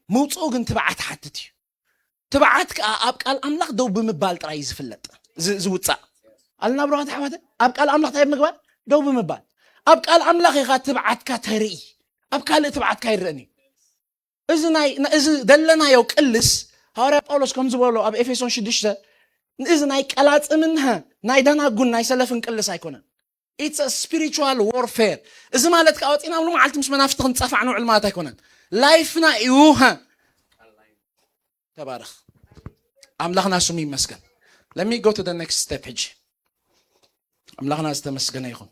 جن تبعت حتتي تبعت أبقى الأملاك دو بمبال ترايز فلت زوجة الله بروحه حوادث أبقى الأملاك طيب مقبل دو بمبال أبقى الأملاك يخات تبعت كتري أبقى اللي تبعت كيرني إذا دلنا يوك إلس هارب أولس كم زبالو أب إفسون شديشة إذا نايك ألات منها نايدانا قلنا ناي سلفن كل سايكونا it's a spiritual warfare إذا ما لتك أوت إنا ولو ما علتمش منافق نتصفى عنو علمات يكونن لايفنا إيوها تبارك أملاخنا سمي مسكن let me go to the next step هجي أملاخنا استمسكن يخون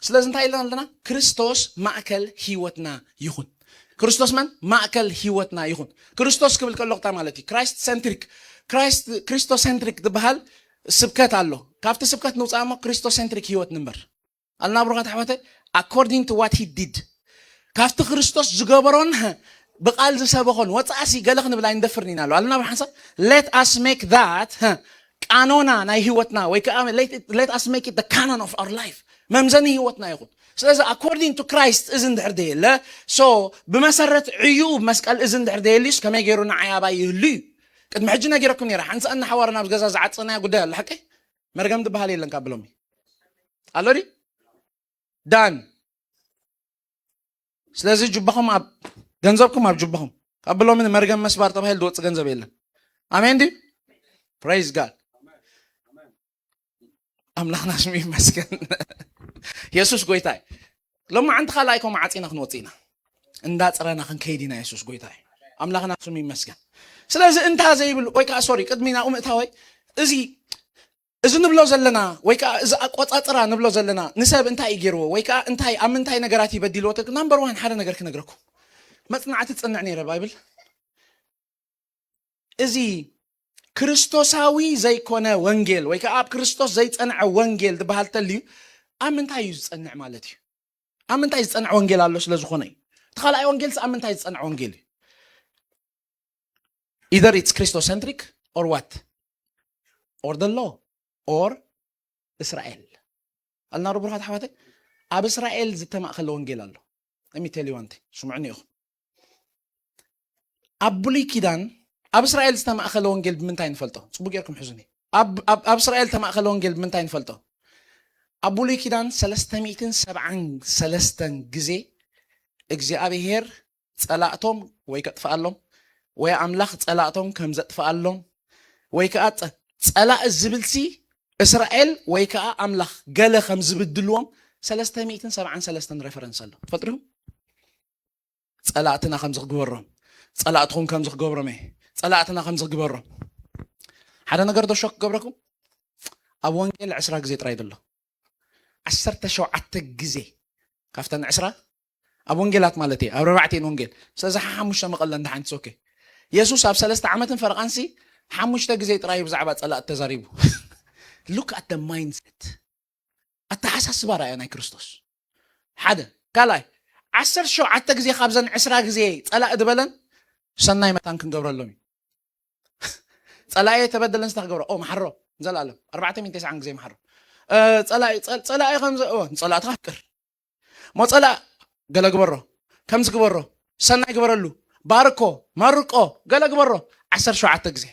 ስለዚህ እንታይ ኢልና ኣለና ክርስቶስ ማእከል ህይወትና ይኹን ክርስቶስ ማን ማእከል ህይወትና ይኹን ክርስቶስ ክብል ከሎ ታ ማለት እዩ ክሪስቶስ ሴንትሪክ ዝበሃል ስብከት ኣሎ ካብቲ ስብከት ንውፃሞ ክርስቶስ ሴንትሪክ ህይወት ንበር ኣልና ብሩኻት ኣሕዋተይ according to what he did ካብቲ ክርስቶስ ዝገበሮን ብቃል ዝሰበኾን ወፃእሲ ገለ ክንብል ኣይንደፍርኒና ኣሎ ኣልና ብሓንሳብ let us make that ቃኖና ናይ ህይወትና ወይ ከዓ let us make it the canon of our life ممزني هوتنا يقول سلازة according to Christ إذن دحر ديلا so بمسرة عيوب مسكال إذن دحر ديليش كما يجيرونا عيابا يهلي قد محجنا جيركم يرا حنسا أن حوارنا بقزا زعاد صنايا قدها الحكي مرقم دبها لي لنكا بلومي ألوري دان سلازة جبهم أب جنزبكم أب جبهم قبلهم من مرقم مسبار طبها الدوت جنزب يلا آمين دي praise God أملاخنا شمي مسكن يسوع قويتاي لما عند خلايكم عطينا خنوطينا اندات رانا خن كيدينا يسوع قويتاي أملاخنا شمي مسكن سلازم انت زي ويكا سوري قدمينا أمتاوي إذا نبلو زلنا ويكا إذا أقوات أطرا نبلو زلنا نسب انتاي يجيرو ويكا انتاي أمنتاي نجاراتي بديلو تك نمبر 1 حدا نجارك نجاركم ما تصنعت تصنعني يا بايبل إزي ክርስቶሳዊ ዘይኮነ ወንጌል ወይ ከአብ ክርስቶስ ዘይጸንዐ ወንጌል ዝበሃል ተልዩ ኣምንታይ ዝጸንዕ ማለት እዩ ኣምንታይ ዝጸንዕ ወንጌል ኣሎ ስለ ዝኾነ እዩ ተኻልኣይ ወንጌል ኣምንታይ ዝጸንዕ ወንጌል እዩ either it's Christocentric or what or the law or እስራኤል አልና ሩብሩኻት ኣሕዋተይ ኣብ እስራኤል ዝተማእኸለ ወንጌል ኣሎ let me tell you one thing ስምዑኒ ኢኹም ኣብ ብሉይ ኪዳን أب إسرائيل استمأخذ وانجيل بمنتين فلتو صبوا جيركم حزني أب إسرائيل تمأخذ وانجيل بمنتين فلتو أبو لي كدان 370 جزء أبي هير سألاتهم ويكتفعلهم ወይ ኣምላኽ ጸላእቶም ከም ዘጥፍኣሎም ወይ ከዓ ጸላእ ዝብልሲ እስራኤል ወይ ከዓ ኣምላኽ ገለ ከም ዝብድልዎም 373 ሬፈረንስ ኣሎ ትፈልጥሩ ጸላእትና ከም ዝግበሮም ጸላእትኩም ከም ዝግበሮም ጸላእትና ከም ዝግበሮም ሓደ ነገር ዶ ሾክ ገብረኩም ኣብ ወንጌል 10 ግዜ ጥራይ ደሎ 17 ግዜ ካፍተን 10 ኣብ ወንጌላት ማለት እዩ ኣብ 4 ወንጌል ስለዚ 5 መቐለ እንዳሓንቲ ኦኬ ኢየሱስ ኣብ 3 ዓመትን ፈርቃንሲ 5 ግዜ ጥራይ ብዛዕባ ጸላእት ተዛሪቡ look at the mindset ኣተሓሳስባ ራእያ ናይ ክርስቶስ ሓደ ካልኣይ 17 ግዜ ካብዘን 20 ግዜ ጸላእ ድበለን ሰናይ መታን ክንገብረሎም ጸላእ ተበደለን ዝተገብረ መሐሮ ዘላለም 490 ግዜ መሐሮ ጸላእ ከም ጸላእት ፍቅር ሞ ጸላእ ገለ ግበሮ ከም ዝግበሮ ሰናይ ግበረሉ ባርኮ መርቆ ገለ ግበሮ 17 ግዜ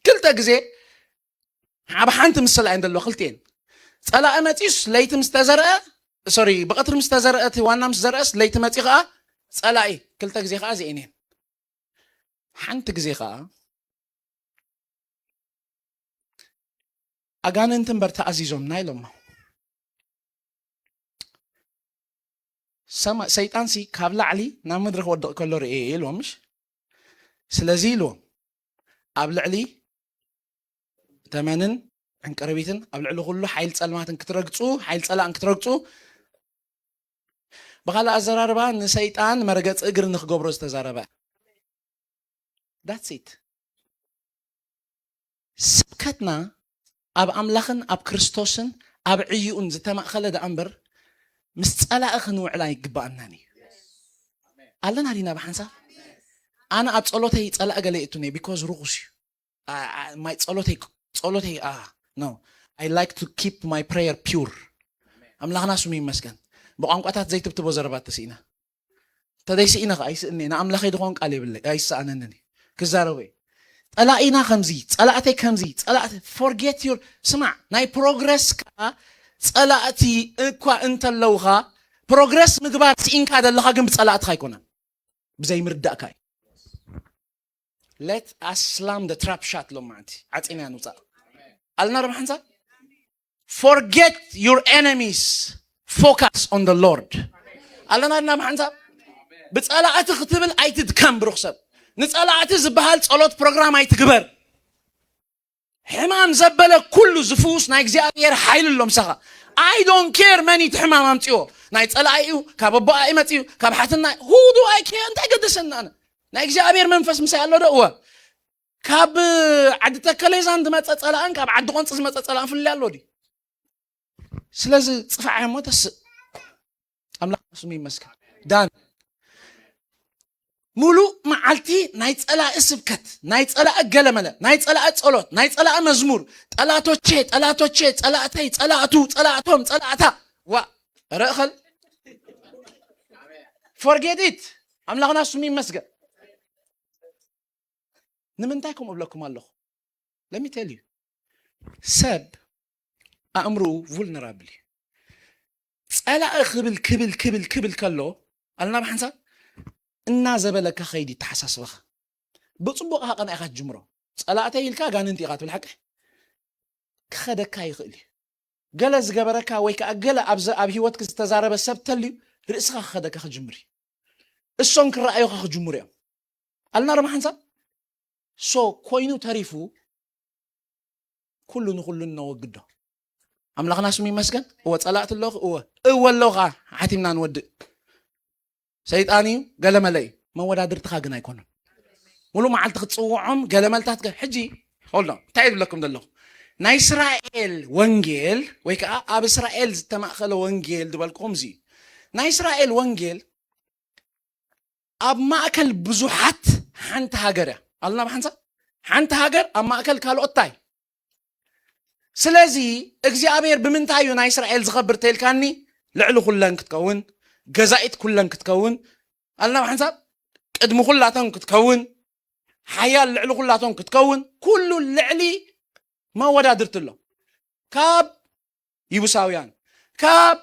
ክልተ ግዜ ኣብ ሓንቲ ምስሊ እንደሎ ክልቴን ጸላእ መጺስ ለይቲ ምስ ተዘርአ ሶሪ በቀትር ምስ ተዘርአት ዋና ምስ ዘርአስ ለይቲ መጺ ከዓ ጸላኢ ክልተ ግዜ ከዓ ዘእኔን ሓንቲ ግዜ ከዓ ኣጋንንትን በርታ ኣዚዞም ናይሎም ሰይጣን ሲ ካብ ላዕሊ ናብ ምድሪ ክወድቕ ከሎ ርኤ ኢልዎም ምሽ ስለዚ ኢልዎም ኣብ ልዕሊ ተመንን ዕንቅርቢትን ኣብ ልዕሊ ኩሉ ሓይል ጸልማትን ክትረግጹ ሓይል ጸላእን ክትረግጹ ብኻልእ ኣዘራርባ ንሰይጣን መርገፂ እግሪ ንክገብሮ ዝተዛረበ that's it ስብከትና ኣብ ኣምላኽን ኣብ ክርስቶስን ኣብ ዕዩኡን ዝተማእኸለ ዳ እምበር ምስ ጸላእ ክንውዕላ ይግባአናኒ ኣለና ዲና ብሓንሳብ ኣነ ኣብ ጸሎተይ ጸላእ ገለ እቱኒ because ሩቑስ my ጸሎተይ no I like to keep my prayer pure ኣምላኽና ስሙ ይመስገን ብቋንቋታት ዘይትብትቦ ዘረባት ተሲእና ተደይሲእና ኣይስእኒ ንኣምላኸይ ድኾን ቃል ይብለይ ኣይሰኣነኒ ክዛረበይ ጸላኢና ከምዚ ጸላእተይ ከምዚ ጸላእተ forget your ስማዕ ናይ ፕሮግረስ ከዓ ጸላእቲ እኳ እንተለውኻ ፕሮግረስ ምግባር ሲኢንካ ደለኻ ግን ብጸላእትካ ኣይኮነን ብዘይ ምርዳእካ let us slam the trap shot ሎማዓንቲ ዓፂና ንውፃእ ኣለና ዶ ሓንሳ forget your enemies focus on the Lord ኣለና ዲና ብሓንሳ ብጸላእቲ ክትብል ኣይትድከም ብሩኽሰብ ንጸላእቲ ዝበሃል ጸሎት ፕሮግራም ኣይትግበር ሕማም ዘበለ ኩሉ ዝፍውስ ናይ እግዚኣብሔር ሓይል ኣሎ ምሳኻ I don't care many ሕማም ኣምፂኦ ናይ ጸላእዩ ካብ ኣቦኣ ይመፅዩ ካብ ሓትና who do I care እንታይ ገደሰና ኣነ ናይ እግዚኣብሔር መንፈስ ምሳይ ኣሎ ዶ እወ ካብ ዓዲ ተከለይዛን ዝመፀ ጸላእን ካብ ዓዲ ቆንፂ ዝመፀ ጸላእን ፍልይ ኣሎ ዲ ስለዚ ጽፋዕ እሞ ተስእ ኣምላኽ ስሙ ይመስገን ዳን ሙሉእ መዓልቲ ናይ ጸላእ ስብከት ናይ ጸላእ ገለመለ ናይ ጸላእ ጸሎት ናይ ጸላእ መዝሙር ጠላቶቼ ጸላእተይ ጸላእቱ ጸላእቶም ጸላእታ ዋ ረእኸል forget it ኣምላኽና ስሙ ይመስገን ንምንታይ ከም እብለኩም ኣለኹ let me tell you ሰብ ኣእምርኡ vulnerable ጸላእ ክብል ከሎ ኣለና ብሓንሳብ እና ዘበለካ ኸይዲ ተሓሳስበኻ ብጽቡቕ ቀናኢኻ ትጅምሮ ጸላእተይ ኢልካ ጋንንቲ ኢኻ ትብል ሓቂ ክኸደካ ይኽእል ገለ ዝገበረካ ወይ ከዓ ገለ ኣብ ሂወትክ ዝተዛረበ ሰብ ተልዩ ርእስኻ ክኸደካ ክጅምር እሶም ክረኣዩኻ ክጅምሩ እዮም ኣለና ዶ ሓንሳብ ሶ ኮይኑ ተሪፉ ኩሉ ንኩሉ ነወግዶ ኣምላኽና ስሙ ይመስገን እወ ጸላእት ኣለኹ እወ ኣለኻ ሓቲምና ንወድእ ሰይጣን እዩ ገለመለ እዩ መወዳድርትኻ ግን ኣይኮነን ሙሉእ መዓልቲ ክትፅውዖም ገለመልታት ሕጂ ሆልዶ እንታይ ይብለኩም ዘለኹ ናይ እስራኤል ወንጌል ወይ ከዓ ኣብ እስራኤል ዝተማእኸለ ወንጌል ዝበልኩም እዚ ናይ እስራኤል ወንጌል ኣብ ማእከል ብዙሓት ሓንቲ ሃገር እያ ኣለና ብሓንሳ ሓንቲ ሃገር ኣብ ማእከል ካልኦትታይ ስለዚ እግዚኣብሔር ብምንታይ እዩ ናይ እስራኤል ዝኸብር ተይልካኒ ልዕሊ ኩለን ክትከውን ገዛኢት ኩለን ክትከውን ኣለና ብሓንሳብ ቅድሚ ኩላቶም ክትከውን ሓያል ልዕሊ ኩላቶም ክትከውን ኩሉ ልዕሊ መወዳድርቲ ኣሎ ካብ ይቡሳውያን ካብ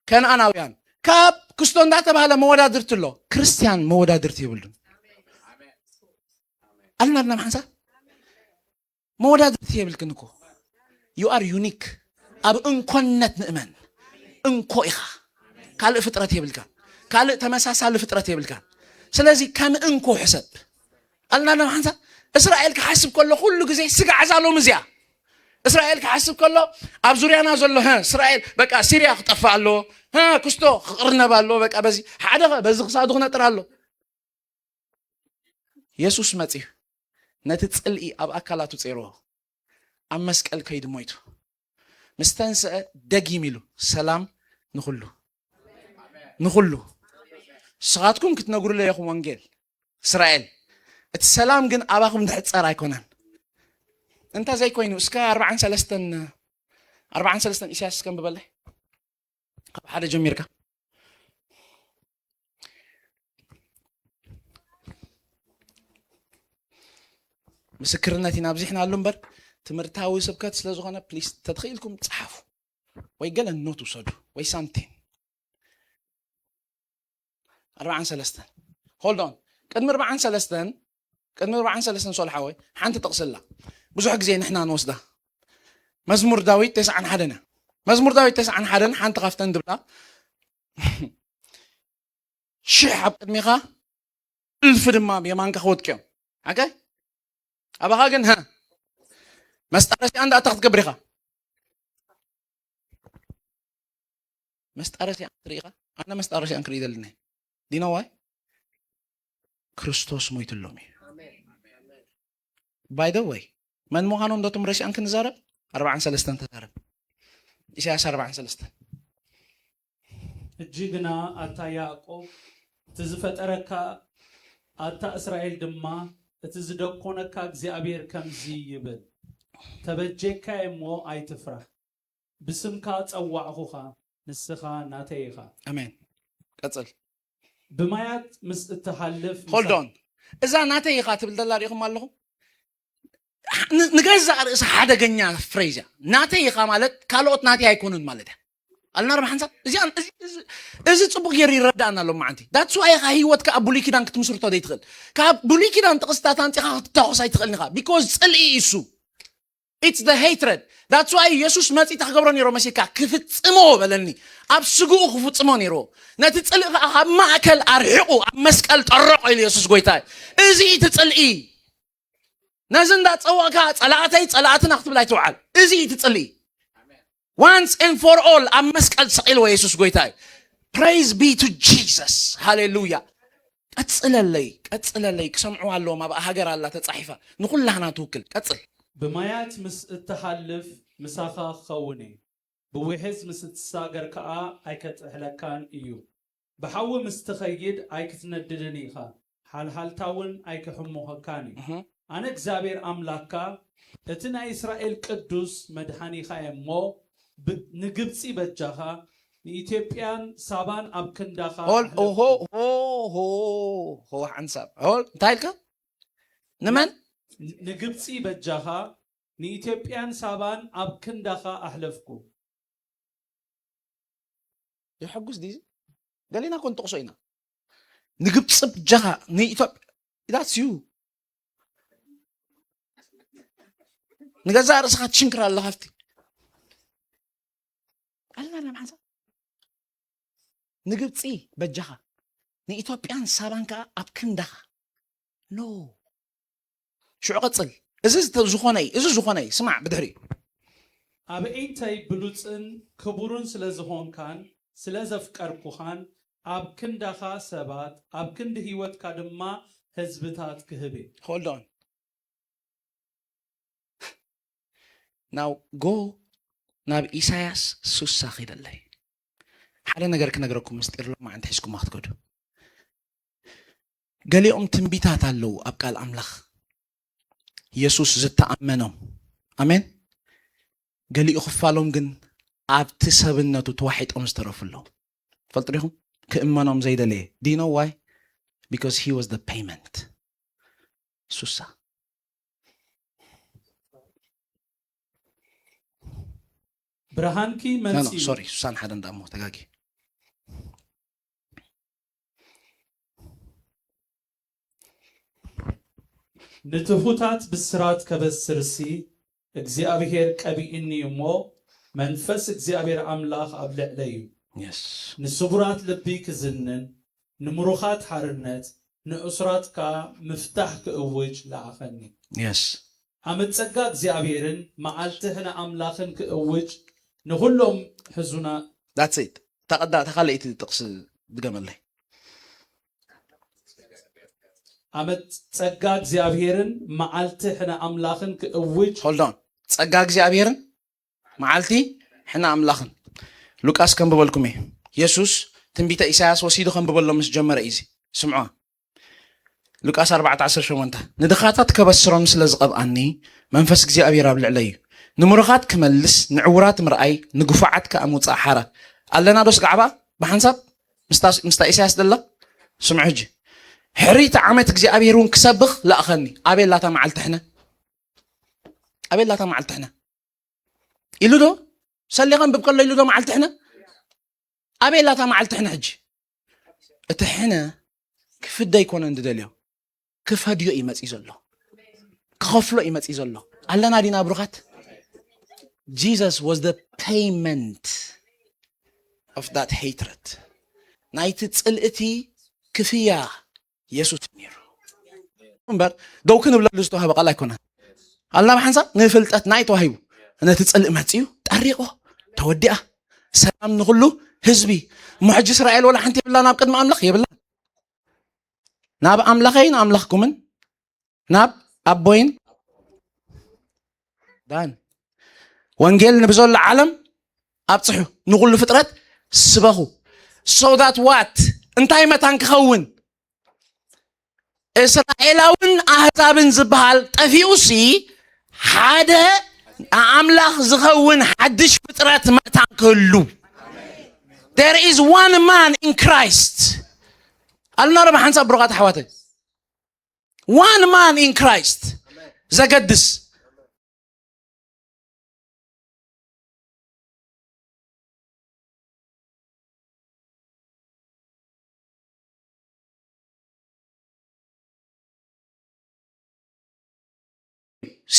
ከነኣናውያን ካብ ክስቶ እንዳተባሃለ መወዳድርቲ ኣሎ ክርስቲያን መወዳድርቲ ይብሉን قالنا لنا محنسا موداد تيبلكنكو you are unique أب إنكونت نؤمن إنكو إخا كالق فطرة تيبلكان كالق تمساسال فطرة تيبلكان سلازي كم إنكو حسب قالنا لنا محنسا إسرائيل كحسب كله جزء سجع عزالو مزيا إسرائيل كحسب كله أبزوريانا زلوا ها إسرائيل بقى سوريا خطفوا له ها كستو قرنا بالله بقى حدا بس قصادنا ترالو يسوع مسيح نتتصلي أب أكلاتو تيرو أم مسكال كيد مويتو مستنس دقي ميلو سلام نخلو ساعتكم كنت نقول له يا أخو وانجيل إسرائيل السلام جن أباكم تحت صار يكونن أنت زي كوينو إسكا 4 سلستن إيش كم ببله هذا جميرك مسكرناتي نابزحنا اللمبر تمرتاوي سبكات سلازغنا بليز تدخيلكم تصحفوا ويقال النوت وصدوا ويسانتين 4 سلستن هولد اون قد 4 سلستن صالحاوي حانت تقصلا بزح جزي نحنا نوصده مزمور داويد 9 حدنا مزمور داويد 9 حدنا حانت غفتن دبلا شحب قدميغا الف دما بيمانك خودكم اوكي أبغى جن ها مستأرسي عند أتاخد قبريها مستأرسي عن طريقة أنا مستأرسي عن كريدة لنا دينا واي كريستوس مويت اللومي by the way من مو هانون دوتم رشي أنك نزارب 4 سلستن تزارب إيش 4 سلستن الجيجنا أتا يعقوب تزفت أركا أتا إسرائيل دما تزدقونك እግዚአብሔር ከምዚ ይብል ተበጀካ እሞ አይትፍራ ብስምካ ጸዋዕኹኻ ንስኻ ናተይኻ አሜን ቀጽል ብማያት ምስ እትሐልፍ hold on እዛ ናተይኻ ትብል ደላሪኹም ኣለኹ ንገዛ ርእስ ሓደገኛ ፍሬዛ ናተይኻ ማለት ካልኦት ናተይ አይኮኑን ማለት አልናር ማሐንሳ እዚ ጽቡቅ የሪ ይረዳና ሎ ማዓንቲ that's why ህይወትካ አቡሊ ኪዳን ክትምስርቶ ደይትኽል ከአቡሊ ኪዳን ጥቅስታት አንጽኻ ክትተኸሳይ ትኽእልኒኻ because ጽልኢ እሱ it's the hatred that's why ኢየሱስ መጺ ተኸብሮ ነይሮ መሲካ ክፍጽሞ በለኒ ኣብ ስጉኡ ክፍጽሞ ነይሮ ነቲ ጽልኢ ኣብ ማእከል ኣርሒቑ ኣብ መስቀል ጠረቆ ኢሉ ኢየሱስ ጎይታይ እዚ ትጽልኢ ነዝንዳ ጸዋካ ጸላእትና ክትብል ኣይትውዓል እዚ ትጽልኢ once and for all am መስቀል ሰቂል ወይ ኢየሱስ ጎይታይ praise be to Jesus hallelujah ቀጽለለይ ክሰምዑ ኣለዎም ኣብ ሃገር ኣላ ተጻሒፋ ንኹላህና ትውክል ቀጽል ብማያት ምስ እትሐልፍ ምሳኻ ኸውኔ ብውሕዝ ምስ እትሳገር ከዓ ኣይከጥሕለካን እዩ ብሓዊ ምስ ትኸይድ ኣይክትነድድን ኢኻ ሓልሓልታውን ኣይክሕሙኸካን እዩ ኣነ እግዚአብሔር ኣምላክካ እቲ ናይ እስራኤል ቅዱስ መድኃኒኻ እሞ ንግብፂ በጃኻ ንኢትዮጵያን ሳባን ኣብ ክንዳኻ ሆ ሓንሳብ እንታይ ኢልካ ንመን ንግብፂ በጃኻ ንኢትዮጵያን ሳባን ኣብ ክንዳኻ ኣሕለፍኩ ይሕጉስ ዲዚ ገሊና ኮን ተቕሶ ኢና ንግብፂ በጃኻ ንኢትዮጵያ that's you ንገዛ ርእስኻ ትሽንክር ኣለኻ ፍቲ አልናና ማሐንሳ ንግብፂ በጃኻ ንኢትዮጵያን ሳባን ከዓ ኣብ ክንዳኻ ኖ ሽዑ ቀጽል እዚ ዝኾነይ ስማዕ ብድሕሪ ኣብ ኤንተይ ብሉፅን ክቡርን ስለ ዝኾንካን ስለ ዘፍቀርኩኻን ኣብ ክንዳኻ ሰባት ኣብ ክንዲ ህይወትካ ድማ ህዝብታት ክህብ hold on now go ናብ ኢሳያስ 60 ኺደለይ ሓደ ነገር ክነግረኩም ምስጢር ሎ ማዓንቲ ሒዝኩም ክትከዱ ገሊኦም ትንቢታት ኣለው ኣብ ቃል ኣምላኽ ኢየሱስ ዝተኣመኖም ኣሜን ገሊኡ ክፋሎም ግን ኣብቲ ሰብነቱ ተዋሒጦም ዝተረፉሎም ፈልጡ ዲኹም ክእመኖም ዘይደለየ do you know why because he was the payment 60 ብርሃንኪ መንሲ no sorry ሱሳን ሓደ እንዳሞ ተጋጊ ንትሑታት ብስራት ከበስርሲ እግዚአብሔር ቀቢእኒ እሞ መንፈስ እግዚአብሔር አምላኽ ኣብ ልዕለይ እዩ yes ንስጉራት ልቢ ክዝንን ንምሩኻት ሓርነት ንእስራት ካ ምፍታሕ ክእውጅ ለዓኸኒ yes ዓመት ጸጋ እግዚአብሔርን መዓልትህን አምላኽን ክእውጅ ንሁሎም ሕዙና that's it ተኻለይቲ ጥቕስ ድገመለይ ዓመት ጸጋ እግዚአብሔርን መዓልትህን አምላኽን ክእውጅ hold on ጸጋ እግዚአብሔርን መዓልቲ ሕና አምላኽን ሉቃስ ከንብበልኩም እየ ኢየሱስ ትንቢተ ኢሳያስ ወሲዱ ከንብበሎ ምስ ጀመረ እዩ ስምዖ ሉቃስ 4:18 ንድኻታት ከበስሮም ስለ ዝቐብኣኒ መንፈስ እግዚአብሔር ኣብ ልዕለይ እዩ ንምሩኻት ክመልስ ንዕውራት ምርኣይ ንጉፋዓት ከኣምውፃእ ሓረ ኣለና ዶስ ጋዕባ ብሓንሳብ ምስታ ኢሳያስ ደላ ስምዑ ሕጂ ሕሪት ዓመት እግዚአብሔር እውን ክሰብኽ ለኣኸኒ ኣቤላታ መዓልትሕነ ኣቤላታ መዓልትሕነ ኢሉ ዶ ሰሊኸን ብብከሎ ኢሉ ዶ መዓልትሕነ ኣቤላታ መዓልትሕነ ሕጂ እቲ ሕነ ክፍደ ይኮነ እንድደልዮ ክፈድዮ ይመፅእ ዘሎ ክኸፍሎ ይመፅእ ዘሎ ኣለና ዲና ብሩኻት Jesus was the payment of that hatred ናይቲ ጽልእቲ ክፍያ ኢየሱስ ነይሩ እምበር ደው ክንብለሉ ዝተዋህበ ቃል ኣይኮነን ኣለና ብሓንሳብ ንፍልጠት ናይ ተዋሂቡ ነቲ ጽልእ መፅዩ ጠሪቆ ተወዲኣ ሰላም ንኹሉ ህዝቢ ሙሕጂ እስራኤል ወላ ሓንቲ የብላ ናብ ቅድሚ ኣምላኽ የብላ ናብ ኣምላኸይ ንኣምላኽኩምን ናብ ኣቦይን ዳን ወንጌል ንብዘሎ ዓለም ኣብፅሑ ንኹሉ ፍጥረት ስበኹ so that what እንታይ መታን ክኸውን እስራኤላውን ኣህዛብን ዝበሃል ጠፊኡሲ ሓደ ኣምላኽ ዝኸውን ሓድሽ ፍጥረት መታን ክህሉ there is one man in Christ ኣለና ዶ ብሓንሳብ ብሩኻት ኣሕዋተይ one man in Christ ዘገድስ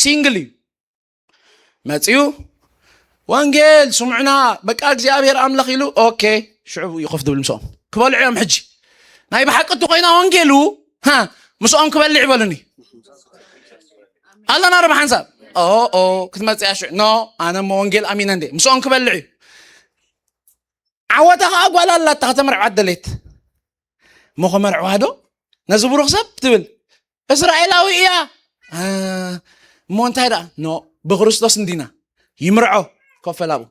ሲንግል እዩ መፅዩ ወንጌል ስምዑና በቃ እግዚአብሔር ኣምላኽ ኢሉ ኦኬ ሽዑ ይኸፍ ድብል ምስኦም ክበልዑ እዮም ሕጂ ናይ ብሓቅቱ ኮይና ወንጌሉ ምስኦም ክበልዕ ይበሉኒ ኣለና ዶ ብሓንሳብ ክትመፅያ ሽዑ ኖ ኣነ ሞ ወንጌል ኣሚነ እንዴ ምስኦም ክበልዕ እዩ ዓወታ ከዓ ጓል ኣላታ ከተመርዕዋ ደሌት ሞ ከመርዕዋ ዶ ነዚ ብሩኽ ሰብ ትብል እስራኤላዊ እያ እሞ እንታይ ደኣ ኖ ብክርስቶስ እንዲና ይምርዖ ኮፈላቡ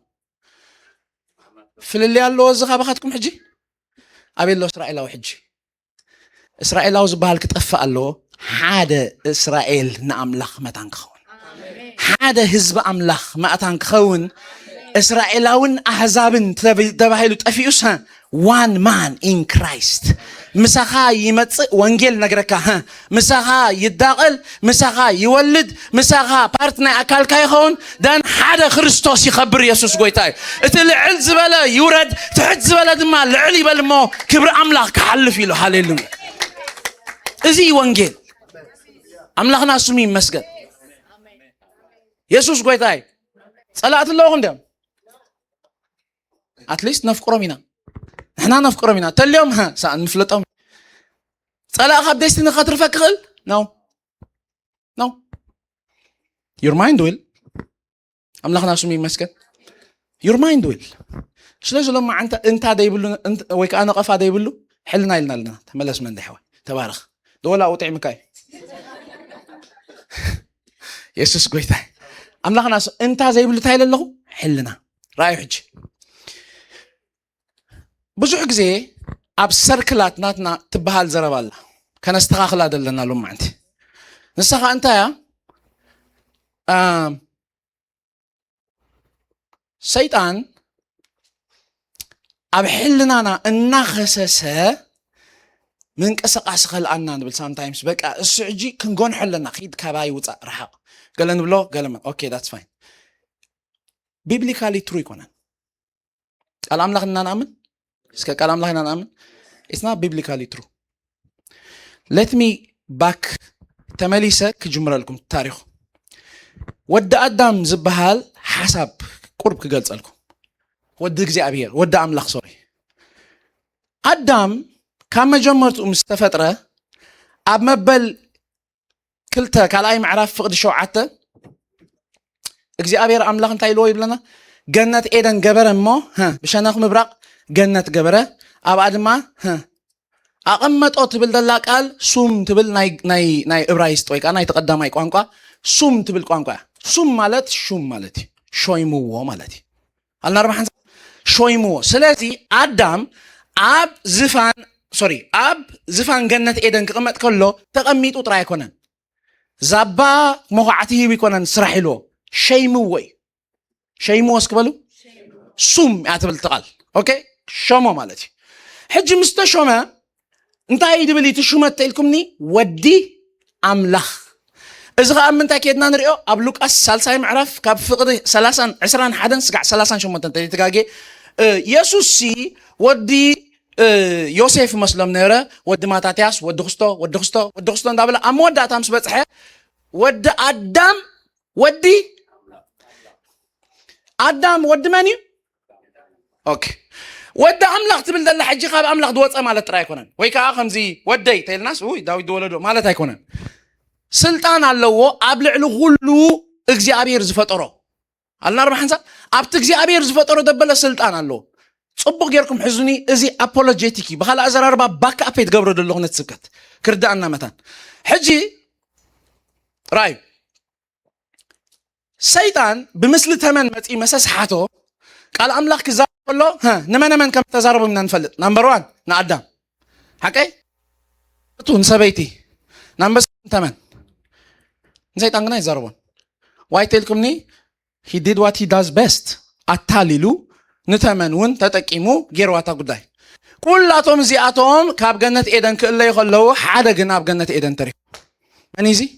ፍልልያ ኣለዎ እዚ ካባኻትኩም ሕጂ ኣበሎ እስራኤላዊ ሕጂ እስራኤላዊ ዝበሃል ክጠፍእ ኣለዎ ሓደ እስራኤል ንኣምላኽ መታን ክኸውን ሓደ ህዝቢ ኣምላኽ ማእታን ክኸውን እስራኤላውን ኣሕዛብን ተባሂሉ ጠፊኡስ one man in Christ ምሳኻ ይመፅእ ወንጌል ነገረካ ምሳኻ ይዳቐል ምሳኻ ይወልድ ምሳኻ ፓርት ናይ ኣካልካ ይኸውን ዳን ሓደ ክርስቶስ ይኸብር ኢየሱስ ጎይታ እዩ እቲ ልዕል ዝበለ ይውረድ ትሕት ዝበለ ድማ ልዕል ይበል እሞ ክብሪ ኣምላኽ ክሓልፍ ኢሉ ሃሌሉያ እዚ ወንጌል ኣምላኽና ስሙ ይመስገን ኢየሱስ ጎይታ እዩ ጸላእት ኣለኹም ዲኦም ኣትሊስት ነፍቅሮም ኢና ንሕና ነፍቅሮም ኢና ተልዮም ሳእ ንፍለጦም ጸላእ ካብ ደስቲኒ ኸትርፈ ክኽእል ኖ your mind will ኣምላኽና ስሙ ይመስገን your mind will ስለዚ ሎማ እንታ ደይብሉ ወይ ከዓ ነቐፋ ደይብሉ ሕልና ኢልና ኣለና ተመለስ መንደ ሕዋይ ተባረኽ ደወላ ውጥዕምካ እዩ ኢየሱስ ጎይታ ኣምላኽና እንታ ዘይብሉ እንታይ ኣለኹ ሕልና ራእዩ ሕጂ ብዙሕ ግዜ ኣብ ሰርክላት ናትና ትበሃል ዘረባ ኣላ ከነስተኻኽላ ዘለና ሎማዓንቲ ንስኻ እንታይ ሰይጣን ኣብ ሕልናና እናኸሰሰ ምንቅስቃስ ኸልኣና ንብል ሳምታይምስ በቃ እሱ ሕጂ ክንጎንሖ ኣለና ኺድ ካባይ ውፃእ ረሓቕ ገለ ንብሎ ገለመ ኦኬ ዳትስ ፋይን ቢብሊካሊ ትሩ ይኮነን ቃል ኣምላኽ እናንኣምን እስከ ቃል ኣምላኽ እናንኣምን it's not biblically true let me back تمليسة كجمرة لكم التاريخ ود أدم زبهال حسب قرب كقلت لكم ود እግዚአብሔር ود أملاخ سوري أدم كما جمرت مستفترة أب مبل كلتا كالاي معرف فقد شوعته እግዚአብሔር أملاخ انتاي لو يبلنا جنة إيدن جبرة مو بشانخ مبرق جنة جبرة أب أدما أقمت أو تبل دلاك قال سوم تبل ناي إبرايست ويك أنا يتقدم أي قانقا سوم تبل قانقا سوم مالت شوم مالتي شويمو مالتي الله ربحان شويمو سلازي آدم أب زفان جنة إيدن كقمت كله تقميت وطرا يكونن زبا موقعته بيكونن سرحلو شيمو اسكبلو سوم يعتبل تقال أوكي شومو مالتي حج مستشومة انت هاي دبلي تشومت تلكمني ودي أملاخ إذا أمنت كيدنا نريو أبلوك سالساي معرف كاب فقد 30 حدن سقع 30 شومت انت تلاقي يسوسي ودي يوسف مسلم نيره ودي ماتاتياس ودي خستو ندابل أمود داتام سبتحه ودي آدم ودي ماني أوكي ود أملاخ تبل دل حجي خاب أملاخ دوت مالت راي كونن ويكا خمزي ودي تيل ناس وي داوي دولدو مالت هاي كونن سلطان اللو أبلعلو غلو እግዚአብሔር ዝፈጠሮ አልና ربح حنسا أبت እግዚአብሔር ዝፈጠሮ دبل سلطان اللو صبغ غيركم حزني ازي أبولوجيتيكي بخلا أزر 4 باك أبيت قبرو دلو هنا تسكت كردانا متان حجي راي سيطان بمثل ثمن متي مساس حاتو قال أملاخ كذا قالوا نمن كم تزاربوا من نفلت نمبر 1 نعدم حكي تون سبيتي نمبر 8 نسيت أنغنا يزاربون واي تلكمني he did what he does best أتاليلو نتمنون تتكيمو جيرواتا قداي كلاتهم زياتهم كاب جنة إيدن كله يخلوا حدا جناب جنة إيدن تري منيزي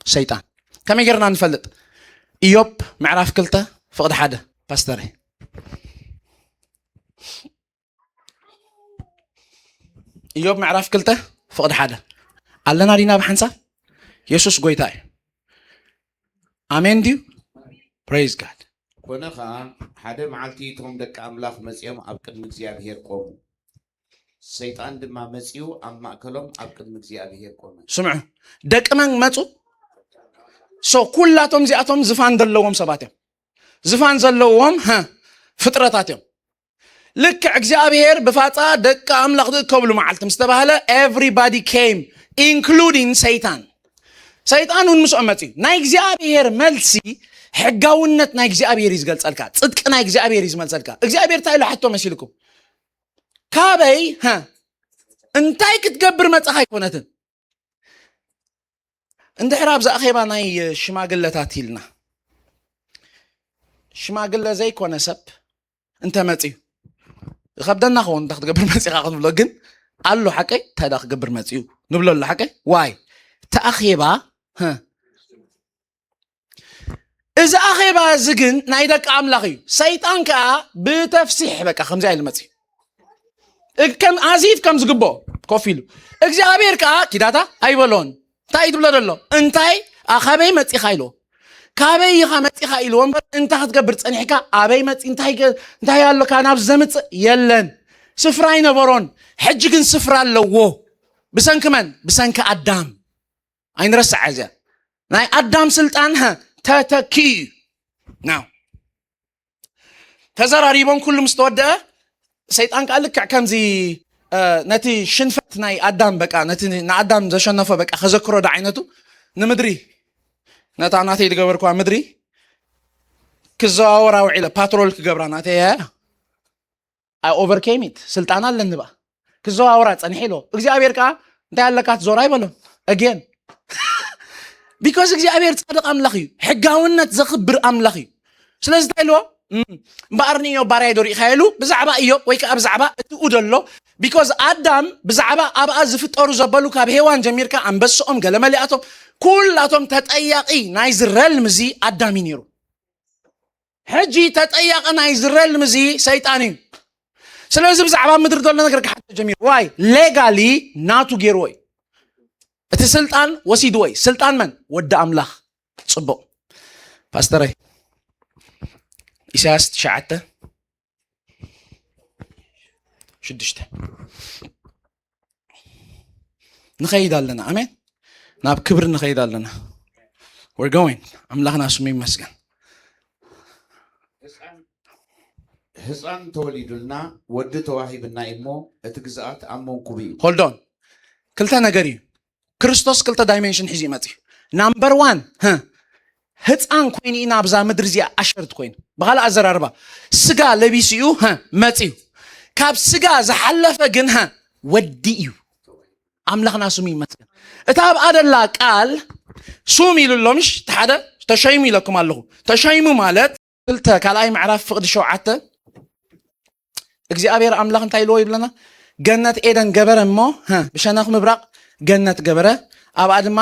شيطان كم يجرنا نفلت إيوب معرف كلته فقد حدا باستري إيوب معرف كلته فقد حدا علنا رينا بحنسا يسوس قويتاي آمين ديو praise God كنا خا حدا معلتي توم دك أملاخ مسيهم أبكر مزيابهير قوم سيطان دما مسيو أما كلهم أبكر مزيابهير قوم سمعوا دك من ماتوا سو كلاتهم زياتهم زفان دلوهم سباتهم زفان زلوهم فطرتاتهم لك እግዚአብሔር بفاتا دك أملاخ كبلو معلتم استبهلا everybody came including سيطان ونمسؤمتي نا እግዚአብሔር ملسي حقاونت نا እግዚአብሔር يزغلصلكا صدق نا እግዚአብሔር يزملصلكا እግዚአብሔር ታይሎ حتى مسيلكم كابي انتاي كتقبر مصحاي كونتن انت حراب ዛ اخيبا ناي شماغلتات يلنا شماغله زي كونسب انت مصيو خبدنا خون انت تقبر مصي خاخ بلو ግን አሉ حقي ታዳخ قبر مصيو نبلو له حقي واي تاخيبا إذا أخيبا زجن نايدك أملاخي سيطان كا بتفسيح بك خمسة المتي كم عزيف كم زجبو كوفيلو إجزابير كا كداتا أي بلون تايد بلادلو أنتاي أخابي متي خايلو كابي خامتي خايلو أنت هتقبر تنحكا أبي مت أنتاي يالله كان أبزمت يلن سفراين برون حجكن سفرا لو بسان كمان بسان كأدام أين رسع عزيز ناي أدام سلطانها تتكي ناو تزراريبون كل مستودع سيطان قال لك كم زي نتي شنفت ناي أدام بقى نتي نعدام ذا شنفه بقى خذكره دعينته نمدري نتا ناتي يدقبركوا مدري كزاورا وعيله باترول كجبرا ناتي I overcame it سلطانا لنبا كزاورا تصنحيلو እግዚአብሔር ቃ انت ያለካት ዞራ ይበሉ again because እግዚአብሔር ጻድቅ አምላኽ እዩ ሕጋውነት ዘኽብር አምላኽ እዩ ስለዚ ታይልዎ ባርኒዮ ባርያ ዶሪ ኻይሉ ብዛዕባ እዩ ወይ ከዓ ብዛዕባ እትኡ ደሎ because አዳም ብዛዕባ ኣብኣ ዝፍጠሩ ዘበሉ ካብ ሄዋን ጀሚርካ አንበሶኦም ገለመሊኣቶም ኩላቶም ተጠያቂ ናይ ዝረልም እዚ አዳም ነይሩ ሕጂ ተጠያቂ ናይ ዝረልም እዚ ሰይጣን እዩ ስለዚ ብዛዕባ ምድር ደሎ ነገር ክሓት ጀሚር ዋይ ሌጋሊ ናቱ ገይርዎ እቲ ስልጣን ወሲድ ወይ ስልጣን መን ወዲ ኣምላኽ ጽቡቕ ፓስተረይ ኢሳያስ 9:6 ንኸይድ ኣለና ኣሜን ናብ ክብሪ ንኸይድ ኣለና we're going ኣምላኽና ስሙ ይመስገን ህፃን ተወሊዱልና ወዲ ተዋሂብና እሞ እቲ ግዝኣት ኣብ መንኩብ እዩ hold on ክልተ ነገር እዩ ክርስቶስ ክልተ ዳይሜንሽን ሒዙ ይመጽ ናምበር 1 ህፃን ኮይኑ ናብዛ ምድሪ እዚኣ ኣሸርት ኮይኑ ብኻልእ ኣዘራርባ ስጋ ለቢሱ እዩ መጽዩ ካብ ስጋ ዝሓለፈ ግን ወዲ እዩ ኣምላኽና ስሙ ይመስገን እታ ኣብ ኣደላ ቃል ሱም ኢሉሎምሽ ተሓደ ተሸይሙ ኢለኩም ኣለኹ ተሸይሙ ማለት ክልተ ካልኣይ ምዕራፍ ፍቕዲ 7 እግዚአብሔር ኣምላኽ እንታይ ኢልዎ ይብለና ገነት ኤደን ገበረ እሞ ብሸነኽ ምብራቕ ገነት ገበረ ኣብኣ ድማ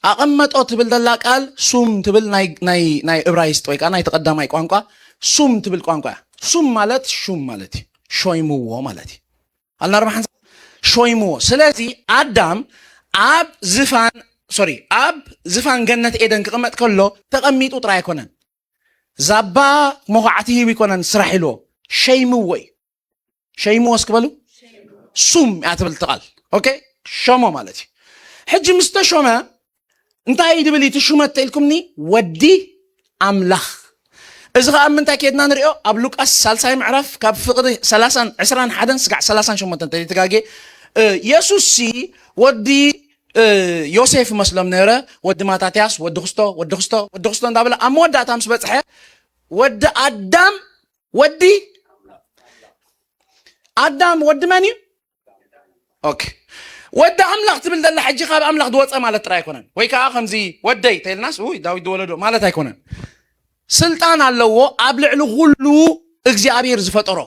ኣቐመጦ ትብል ዘላ ቃል ሱም ትብል ናይ ዕብራይስጥ ወይ ከዓ ናይ ተቐዳማይ ቋንቋ ሱም ትብል ቋንቋ ሱም ማለት ሹም ማለት እዩ ሾይምዎ ማለት እዩ ኣልና ርባሓን ሾይምዎ ስለዚ ኣዳም ኣብ ዝፋን ገነት ኤደን ክቕመጥ ከሎ ተቐሚጡ ጥራይ ኣይኮነን ዛባ መኹዓቲ ሂቡ ይኮነን ስራሕ ኢልዎ ሸይምዎ እዩ ሸይምዎ እስክበሉ ሱም እያ ትብል ትቓል ኦኬ ሾሞ ማለት እዩ ሕጂ ምስ ተሾመ እንታይ ድብል እቲ ሹመት ተኢልኩምኒ ወዲ ኣምላኽ እዚ ከዓ ምንታይ ከድና ንሪኦ ኣብ ሉቃስ 3 ምዕራፍ ካብ ፍቕዲ 21-38 ተጋጌ ኢየሱስ ወዲ ዮሴፍ መስሎም ነበረ ወዲ ማታትያስ ወዲ ክርስቶ እንዳበለ ኣብ መወዳእታ ምስ በፅሐ ወዲ ኣዳም ወዲ መን እዩ ኦኬ ወዲ ኣምላኽ ትብል ዘላ ሕጂ ካብ ኣምላኽ ዝወፀ ማለት ጥራይ ኣይኮነን ወይ ከዓ ከምዚ ወደይ ተይልናስ ዳዊት ዝወለዶ ማለት ኣይኮነን ስልጣን ኣለዎ ኣብ ልዕሊ ኩሉ እግዚኣብሔር ዝፈጠሮ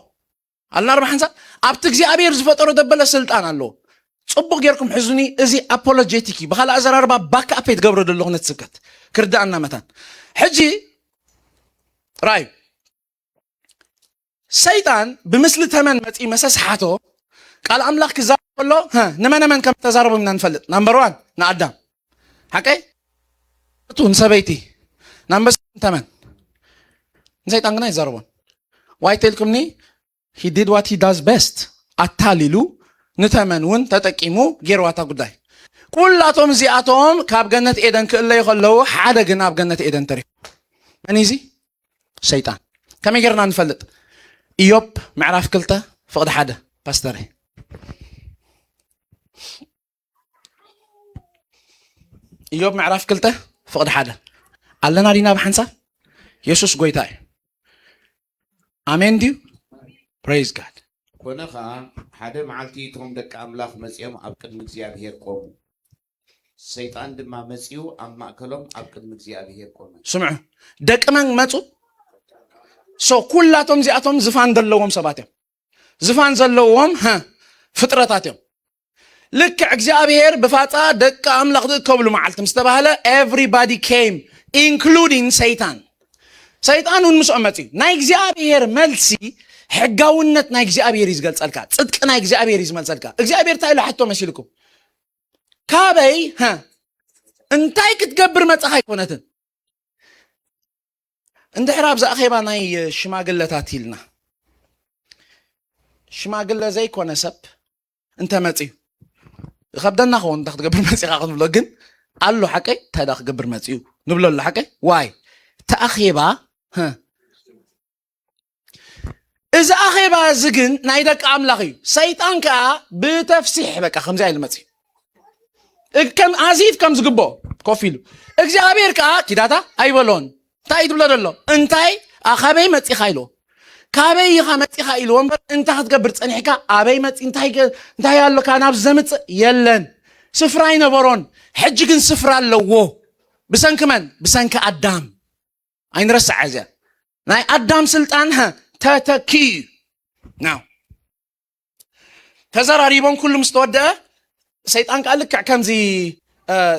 ኣልና ርባሓንሳ ኣብቲ እግዚኣብሔር ዝፈጠሮ ደበለ ስልጣን ኣለዎ ጽቡቕ ጌርኩም ሕዙኒ እዚ ኣፖሎጀቲክ እዩ ብኻልእ ኣዘራርባ ባክኣፕ ትገብሮ ዘለኹ ነቲ ስብከት ክርዳእና መታን ሕጂ ራእዩ ሰይጣን ብምስሊ ተመን መፂ መሰስሓቶ ቃል ኣምላኽ ክዛረብ ከሎ ንመነመን ከም ተዛረቡ ኢና ንፈልጥ ናምበር 1 ንኣዳም ሓቀይ እቱ ንሰበይቲ ናምበር ተመን ንሰይጣን ግና ይዛረቦን ዋይ ተልኩምኒ he did what he does best ኣታሊሉ ንተመን እውን ተጠቂሙ ጌርዋታ ጉዳይ ኩላቶም እዚኣቶም ካብ ገነት ኤደን ክእለዩ ከለዉ ሓደ ግን ኣብ ገነት ኤደን ተሪፉ መን እዚ ሰይጣን ከመይ ጌርና ንፈልጥ ኢዮብ ምዕራፍ 2 ፍቕዲ 1 ፓስተር ኢዮብ ምዕራፍ 2 ፍቕዲ 1 ኣለና ዲና ብሓንሳብ ኢየሱስ ጎይታ እዩ ኣሜን ድዩ ፕሬዝ ጋድ ኮነ ከዓ ሓደ መዓልቲ እቶም ደቂ ኣምላኽ መፂኦም ኣብ ቅድሚ እግዚኣብሔር ቆሙ ሰይጣን ድማ መፂኡ ኣብ ማእከሎም ኣብ ቅድሚ እግዚኣብሔር ቆመ ስምዑ ደቂ መን መፁ ኩላቶም እዚኣቶም ዝፋን ዘለዎም ሰባት እዮም ዝፋን ዘለዎም ፍጥረታት እዮም ልክዕ እግዚኣብሔር ብፋፃ ደቂ ኣምላኽ ዝእከብሉ መዓልቲ ምስ ተባህለ ኤቭሪባዲ ኬም ኢንክሉዲንግ ሰይጣን እውን ምስኦም መፂ ናይ እግዚኣብሔር መልሲ ሕጋውነት ናይ እግዚኣብሔር እዩ ዝገልፀልካ ፅድቂ ናይ እግዚኣብሔር እዩ ዝመልሰልካ እግዚኣብሔር እንታይ ኢሉ ሓቶ መሲልኩም ካበይ እንታይ ክትገብር መፅኻ ኣይኮነትን እንድሕር ኣብዛ ኣኼባ ናይ ሽማግለታት ኢልና ሽማግለ ዘይኮነ ሰብ እንተመፅዩ ይኸብደና ኸውን እንታይ ክትገብር መፂኻ ክትብሎ ግን ኣሎ ሓቀይ እንታይ ዳ ክገብር መፅዩ ንብሎ ኣሎ ሓቀይ ዋይ ተኣኼባ እዚ ኣኼባ እዚ ግን ናይ ደቂ ኣምላኽ እዩ ሰይጣን ከዓ ብተፍሲሕ በቃ ከምዚ ኢሉ መፅዩ ከም ኣዚፍ ከም ዝግብኦ ኮፍ ኢሉ እግዚኣብሔር ከዓ ኪዳታ ኣይበሎን እንታይ ትብሎ ዘሎ እንታይ ኣኸበይ መፂኻ ኢልዎ ካበይ ኢኻ መፂኻ ኢልዎ እምበር እንታይ ክትገብር ፀኒሕካ ኣበይ መፂ እንታይ ኣሎካ ናብ ዘምፅእ የለን ስፍራ ኣይነበሮን ሕጂ ግን ስፍራ ኣለዎ ብሰንኪ መን ብሰንኪ ኣዳም ኣይንረሳዕ እዚኣ ናይ ኣዳም ስልጣን ተተኪዩ ናው ተዘራሪቦም ኩሉ ምስ ተወድአ ሰይጣን ከዓ ልክዕ ከምዚ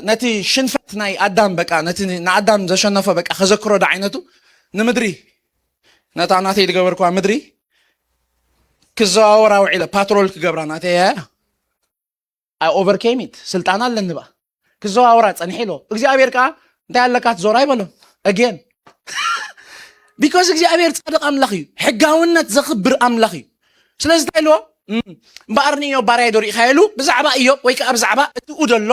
ነቲ ሽንፈት ናይ ኣዳም በቃ ነቲ ንኣዳም ዘሸነፈ በቃ ከዘክሮ ዳ ዓይነቱ ንምድሪ ነታ ናተይ ዝገበርኳ ምድሪ ክዘዋወራ ውዒለ ፓትሮል ክገብራ ናተይ I overcame it ስልጣን አለን በቃ ክዘዋወራ ጸንሕ ኢሎ እግዚአብሔር ካ እንታይ ያለካት ዞራ ይበሎ again because እግዚአብሔር ጻድቅ አምላኽ እዩ ሕጋውነት ዘኽብር አምላኽ እዩ ስለዚ እንታይ ኢልዎ እምበኣርኒዮ ባርያ ዶሪኢኻ ኢሉ ብዛዕባ ኢዮብ ወይ ከዓ ብዛዕባ እቲ ደሎ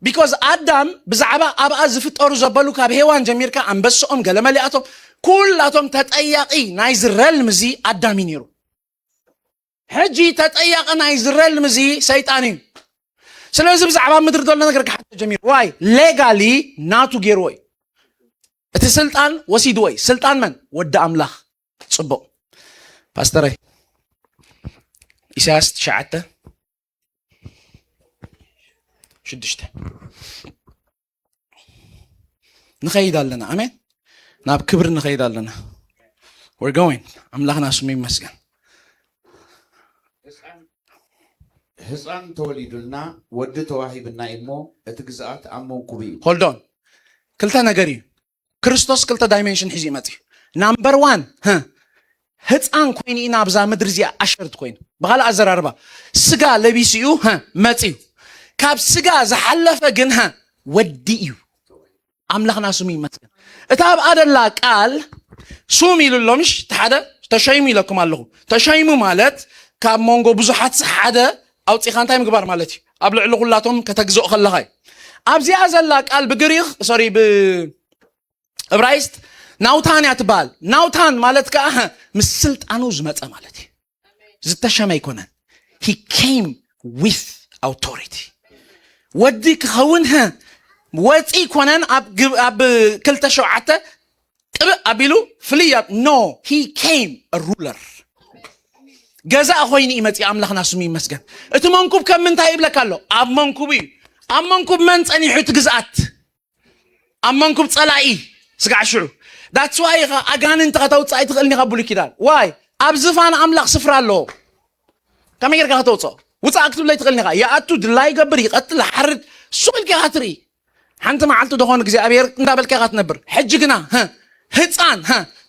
because ኣዳም ብዛዕባ ኣብኣ ዝፍጠሩ ዘበሉ ካብ ሄዋን ጀሚርካ ኣንበሶኦም ገለመሊኣቶም ኩላቶም ተጠያቂ ናይ ዝረልም እዚ ኣዳም እዩ ነይሩ ሕጂ ተጠያቂ ናይ ዝረልም እዚ ሰይጣን እዩ ስለዚ ብዛዕባ ምድሪ ዘሎ ነገር ክሓተ ጀሚሩ ዋይ ሌጋሊ ናቱ ገይርዎ እዩ እቲ ስልጣን ወሲድዎ እዩ ስልጣን መን ወዲ ኣምላኽ ጽቡቕ ፓስተረይ ኢሳያስ 9:6 ንኸይድ ኣለና ኣሜን ናብ ክብሪ ንኸይድ ኣለና we're going ኣምላኽና ስሙ ይመስገን ህፃን ተወሊዱልና ወዲ ተዋሂብና እሞ እቲ ግዝኣት ኣብ መንኩብ እዩ hold on ክልተ ነገር እዩ ክርስቶስ ክልተ ዳይሜንሽን ሒዙ ይመጽእ ናምበር 1 ህፃን ኮይኑ ኢና ኣብዛ ምድሪ እዚኣ ኣሸርት ኮይኑ ብኻልእ ኣዘራርባ ስጋ ለቢሱ እዩ መጽኡ ካብ ስጋ ዝሓለፈ ግን ወዲ እዩ ኣምላኽና ስሙ ይመስገን እታ ኣብ ኣደላ ቃል ሱም ኢሉሎምሽ ተሓደ ተሸይሙ ኢለኩም ኣለኹ ተሸይሙ ማለት ካብ መንጎ ብዙሓት ሓደ ኣውፂኻ እንታይ ምግባር ማለት እዩ ኣብ ልዕሊ ኩላቶም ከተግዝኦ ከለኻ እዩ ኣብዚኣ ዘላ ቃል ብግሪኽ ሶሪ ብዕብራይስጥ ናውታን እያ ትበሃል ናውታን ማለት ከዓ ምስ ስልጣኑ ዝመፀ ማለት እዩ ዝተሸመ ኣይኮነን he came with authority ወዲ ክኸውን ወፂ ኮነን ኣብ 2:7 ቅብእ ኣቢሉ ፍልይ no he came a ruler ገዛእ ኮይኑ ይመጽእ ኣምላኽና ስሙ ይመስገን እቲ መንኩብ ከም ምንታይ ይብለካ ኣሎ ኣብ መንኩብ እዩ ኣብ መንኩብ መን ጸኒሑ ትግዝኣት ኣብ መንኩብ ጸላኢ ስጋዕ ሽዑ that's why ኣጋንንት ከተውፅእ ትኽእልኒ ካብ ብሉይ ኪዳን ዋይ ኣብ ዝፋን ኣምላኽ ስፍራ ኣለዎ ከመይ ጌርካ ከተውፅኦ ውፃእ ክትብለ ትኽእልኒ ኢኻ ይኣቱ ድላይ ይገብር ይቐትል ሓርድ እሱ ኢልካ ኢኻ ትርኢ ሓንቲ መዓልቲ ደኾነ እግዚኣብሔር እንዳበልካ ኢኻ ትነብር ሕጂ ግና ህፃን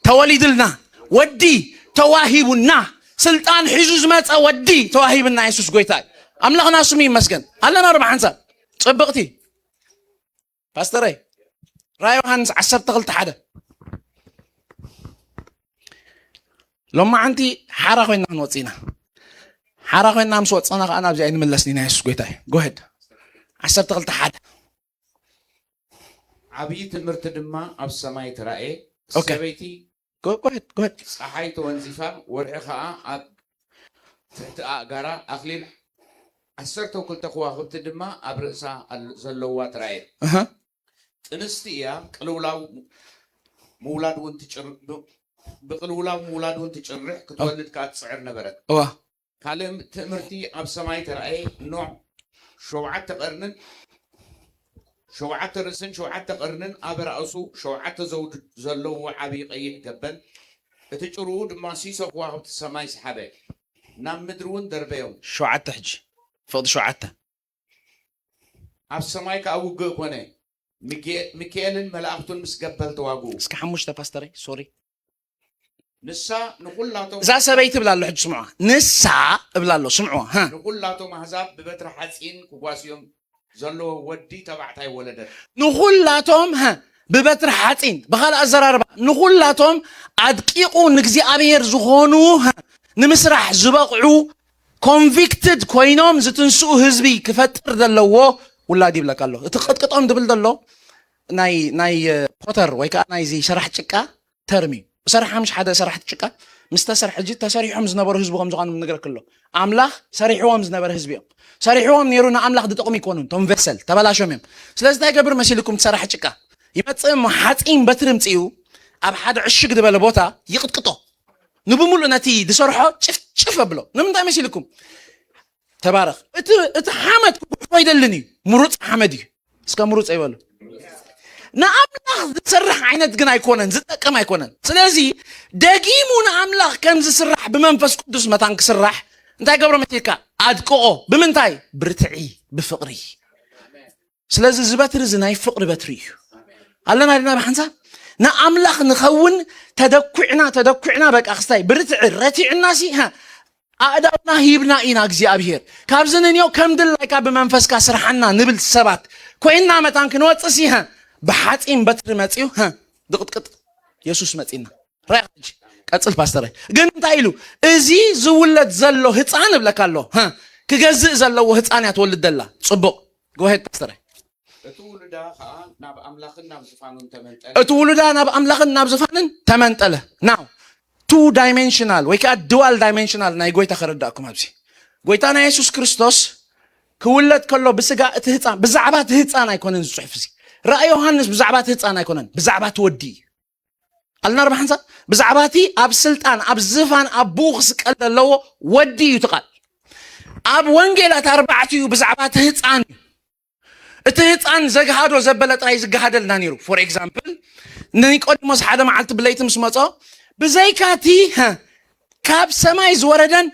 ተወሊድልና ወዲ ተዋሂቡና ስልጣን ሒዙ ዝመፀ ወዲ ተዋሂብና ኢየሱስ ጎይታ ኣምላኽና ስሙ ይመስገን ኣለና ርባ ሓንሳብ ጽብቕቲ ፓስተረይ ራእይ ዮሃንስ 12:1 ሎማዓንቲ ሓራ ኮይና ንወፂና ሓራ ኮይና ምስ ወፀና ከዓ ናብዚኣ ንመለስኒ ናይ ኢየሱስ ጎይታ go ahead 12:1 ዓብዪ ትምህርቲ ድማ ኣብ ሰማይ ተራእየ ሰበይቲ go ahead ፀሓይ ተወንዚፋ ወርሒ ከዓ ኣብ ትሕቲ ኣእጋራ ኣኽሊል 12 ከዋኽብቲ ድማ ኣብ ርእሳ ዘለዋ ተራእየ ጥንስቲ እያ ቅልውላው ምውላድ እውን ብቅልውላው ምውላድ እውን ትጭርሕ ክትወልድ ከዓ ትፅዕር ነበረት ካልእ ትምህርቲ ኣብ ሰማይ ተራእየ ኖዕ 7 ቀርንን 7 ርእስን 7 ቀርንን ኣብ ራእሱ 7 ዘውድ ዘለዎ ዓብዪ ቀይሕ ገበን እቲ ጭርኡ ድማ ሲሶ ከዋኽብቲ ሰማይ ሰሓበ ናብ ምድሪ እውን ደርበዮም 7 ሕጂ ፍቕዲ 7 ኣብ ሰማይ ከዓ ውግእ ኮነ ሚካኤልን መላእኽቱን ምስ ገበል ተዋግኡ እስከ 5 ፓስተረይ ሶሪ ንሳ ንኹላቶም እዛ ሰበይቲ እብላ ኣሎ ሕጂ ስምዖ ንሳ እብላ ኣሎ ስምዖ ንኹላቶም ኣሕዛብ ብበትሪ ሓፂን ክጓስዮም ዘለዎ ወዲ ተባዕታይ ወለደት ንኹላቶም ብበትሪ ሓፂን ብኻልእ ኣዘራርባ ንኹላቶም ኣድቂቑ ንእግዚኣብሔር ዝኾኑ ንምስራሕ ዝበቕዑ ኮንቪክትድ ኮይኖም ዝትንስኡ ህዝቢ ክፈጥር ዘለዎ ውላድ ይብለካ ኣሎ እቲ ቅጥቅጦም ድብል ዘሎ ናይ ፖተር ወይ ከዓ ናይ ስራሕ ጭቃ ተርሚ ሰራሕ ምሽ ሓደ ስራሕ ጭቃ ምስ ተሰርሐ ሕጂ ተሰሪሖም ዝነበሩ ህዝቢ ከም ዝኾኑ ንግረክ ኣሎ ኣምላኽ ሰሪሕዎም ዝነበረ ህዝቢ እዮም ሰሪሕዎም ነይሩ ንኣምላኽ ዝጠቕሙ ይኮኑን ቶም ቨሰል ተበላሾም እዮም ስለዚ እንታይ ገብር መሲልኩም ትሰርሕ ጭቃ ይመፅእ ሓፂን በትሪ ምፅኡ ኣብ ሓደ ዕሽግ ዝበለ ቦታ ይቅጥቅጦ ንብሙሉእ ነቲ ዝሰርሖ ጭፍጭፍ ኣብሎ ንምንታይ መሲልኩም ተባረኽ እቲ ሓመድ ክጉሕፎ ይደልን እዩ ምሩፅ ሓመድ እዩ እስከ ምሩፅ ይበሉ ንኣምላኽ ዝስራሕ ዓይነት ግን ኣይኮነን ዝጠቅም ኣይኮነን ስለዚ ደጊሙ ንኣምላኽ ከም ዝስራሕ ብመንፈስ ቅዱስ መታን ክስራሕ እንታይ ገብሮ መሲልካ ኣድቅቆ ብምንታይ ብርትዒ ብፍቕሪ ስለዚ ዝበትሪ እዚ ናይ ፍቕሪ በትሪ እዩ ኣለና ድና ብሓንሳብ ንኣምላኽ ንኸውን ተደኩዕና በቃ ክስታይ ብርትዒ ረቲዕና ሲ ኣእዳውና ሂብና ኢና እግዚኣብሔር ካብዝንንዮ ከም ድላይካ ብመንፈስካ ስርሓና ንብል ሰባት ኮይና መታን ክንወፅስ ይኸ ብሓፂን በትሪ መፂኡ ድቕጥቅጥ ኢየሱስ መፂና ራይ ቀፅል ፓስተር ግን እንታይ ኢሉ እዚ ዝውለድ ዘሎ ህፃን እብለካ ኣሎ ክገዝእ ዘለዎ ህፃን እያ ትወልድ ዘላ ፅቡቕ ጎሄድ ፓስተር እቲ ውሉዳ ከዓ ናብ ኣምላኽን ናብ ዝፋኑን ተመንጠለ እቲ ውሉዳ ናብ ኣምላኽን ናብ ዝፋንን ተመንጠለ ናው ቱ ዳይሜንሽናል ወይ ከዓ ዱዋል ዳይሜንሽናል ናይ ጎይታ ከረዳእኩም ኣብዚ ጎይታ ናይ ኢየሱስ ክርስቶስ ክውለድ ከሎ ብስጋ እቲ ህፃን ብዛዕባ እቲ ህፃን ኣይኮነን ዝፅሑፍ እዚ ራእይ ዮሃንስ ብዛዕባ እቲ ህፃን ኣይኮነን ብዛዕባ እቲ ወዲ አልና ربح حنسا بزعباتي أب سلطان أب زفان أب بوخس كل اللو ودي يتقال أب وانجيلات أربعتي بزعبات هتسان هتسان زجهادو زبلت راي زجهاد النانيرو for example نيقول مس حدا معلت بليت مسمطو بزيكاتي كاب سماي زوردن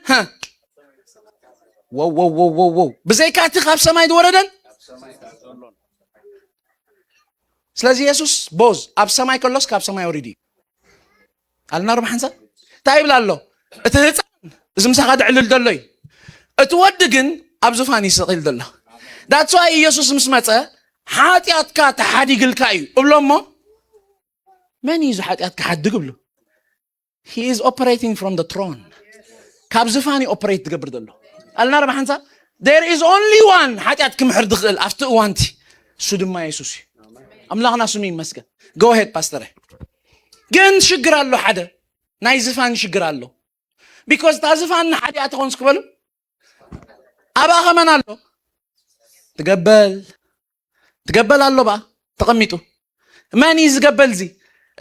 واو واو واو واو واو بزيكاتي كاب سماي زوردن سلازي يسوس بوز أب سماي كلوس كاب سماي أوريدي قالنا ربح حنسا تايب لالو اتهتان زم ساقاد علل دلوي اتودقن ابزفاني سقيل دلو that's why يسوس مسمته حاتياتك تحادي قلك ايو قبلو ما من يزو حاتياتك حد قبلو he is operating from the throne كابزفاني operate قبر دلو قالنا ربح حنسا there is only one حاتياتك محرد قل after وانتي سودم ما يسوسي أملاغنا سمين مسكن go ahead pastor ግን ሽግር አሎ ሓደ ናይ ዝፋን ሽግር አሎ because ታዝፋን ሓደ አትኾንስ ክበሉ አባ ከመን አሎ ትገበል አሎ ባ ተቀሚጡ ማን ይዝገበል ዚ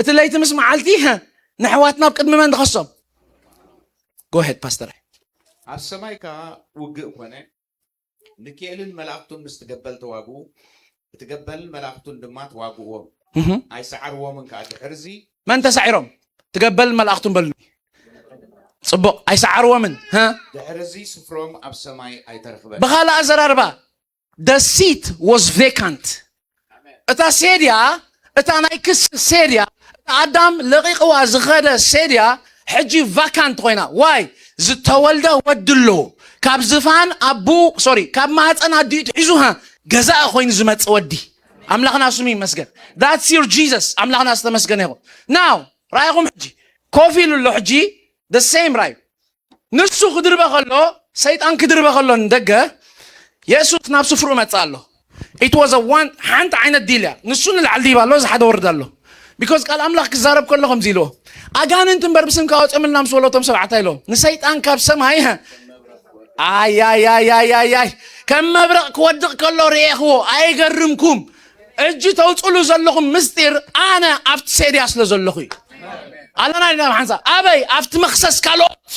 እቲ ለይቲ ምስ መዓልቲ ንሕዋትና ብቅድሚ መን ድኸሶም go ahead pastor ኣብ ሰማይ ከዓ ውግእ ኮነ ሚካኤልን መላእክቱን ምስ ትገበል ተዋጉ ትገበልን መላእክቱን ድማ ተዋጉዎም ኣይሰዓርዎምን ከዓ ድሕርዚ من تسعيرهم تقبل ملاختم بلني صبق أي سعروا من دحرزي سفروم أب سماي أي ترخبه بخالا أزر أربعة the seat was vacant أتا سيريا أتا نايكس سيريا آدم لغيق وازغادة سيريا حجي vacant وينا واي زتولده ودلو كاب زفان أبو سوري كاب مات أنا ديت عزوها جزاء خوين زمت ودي أملاقنا سمين مسجن that's your Jesus أملاقنا استمسجن هو now رأيكم حجي كوفي للو حجي the same رأي نسو خدر بخلو سيطان كدر بخلو ندقة يسوع نفسه فرو متسالو it was a one حانت عين الديلة نسون العلي بالله زحد ورد له because قال أملاق الزارب كلهم زيلو أجان أنتم بربسم كاوت أملنا مسولو تم سبعة تايلو نسيطان كاب سمايها آي آي آي آي آي آي كم مبرق كودق كله ريحو أي قرمكم اجي توصلوا زلهم مستر انا افت سيرياس لزلخي الله ناينا حنسا ابي افت مخصص كالوت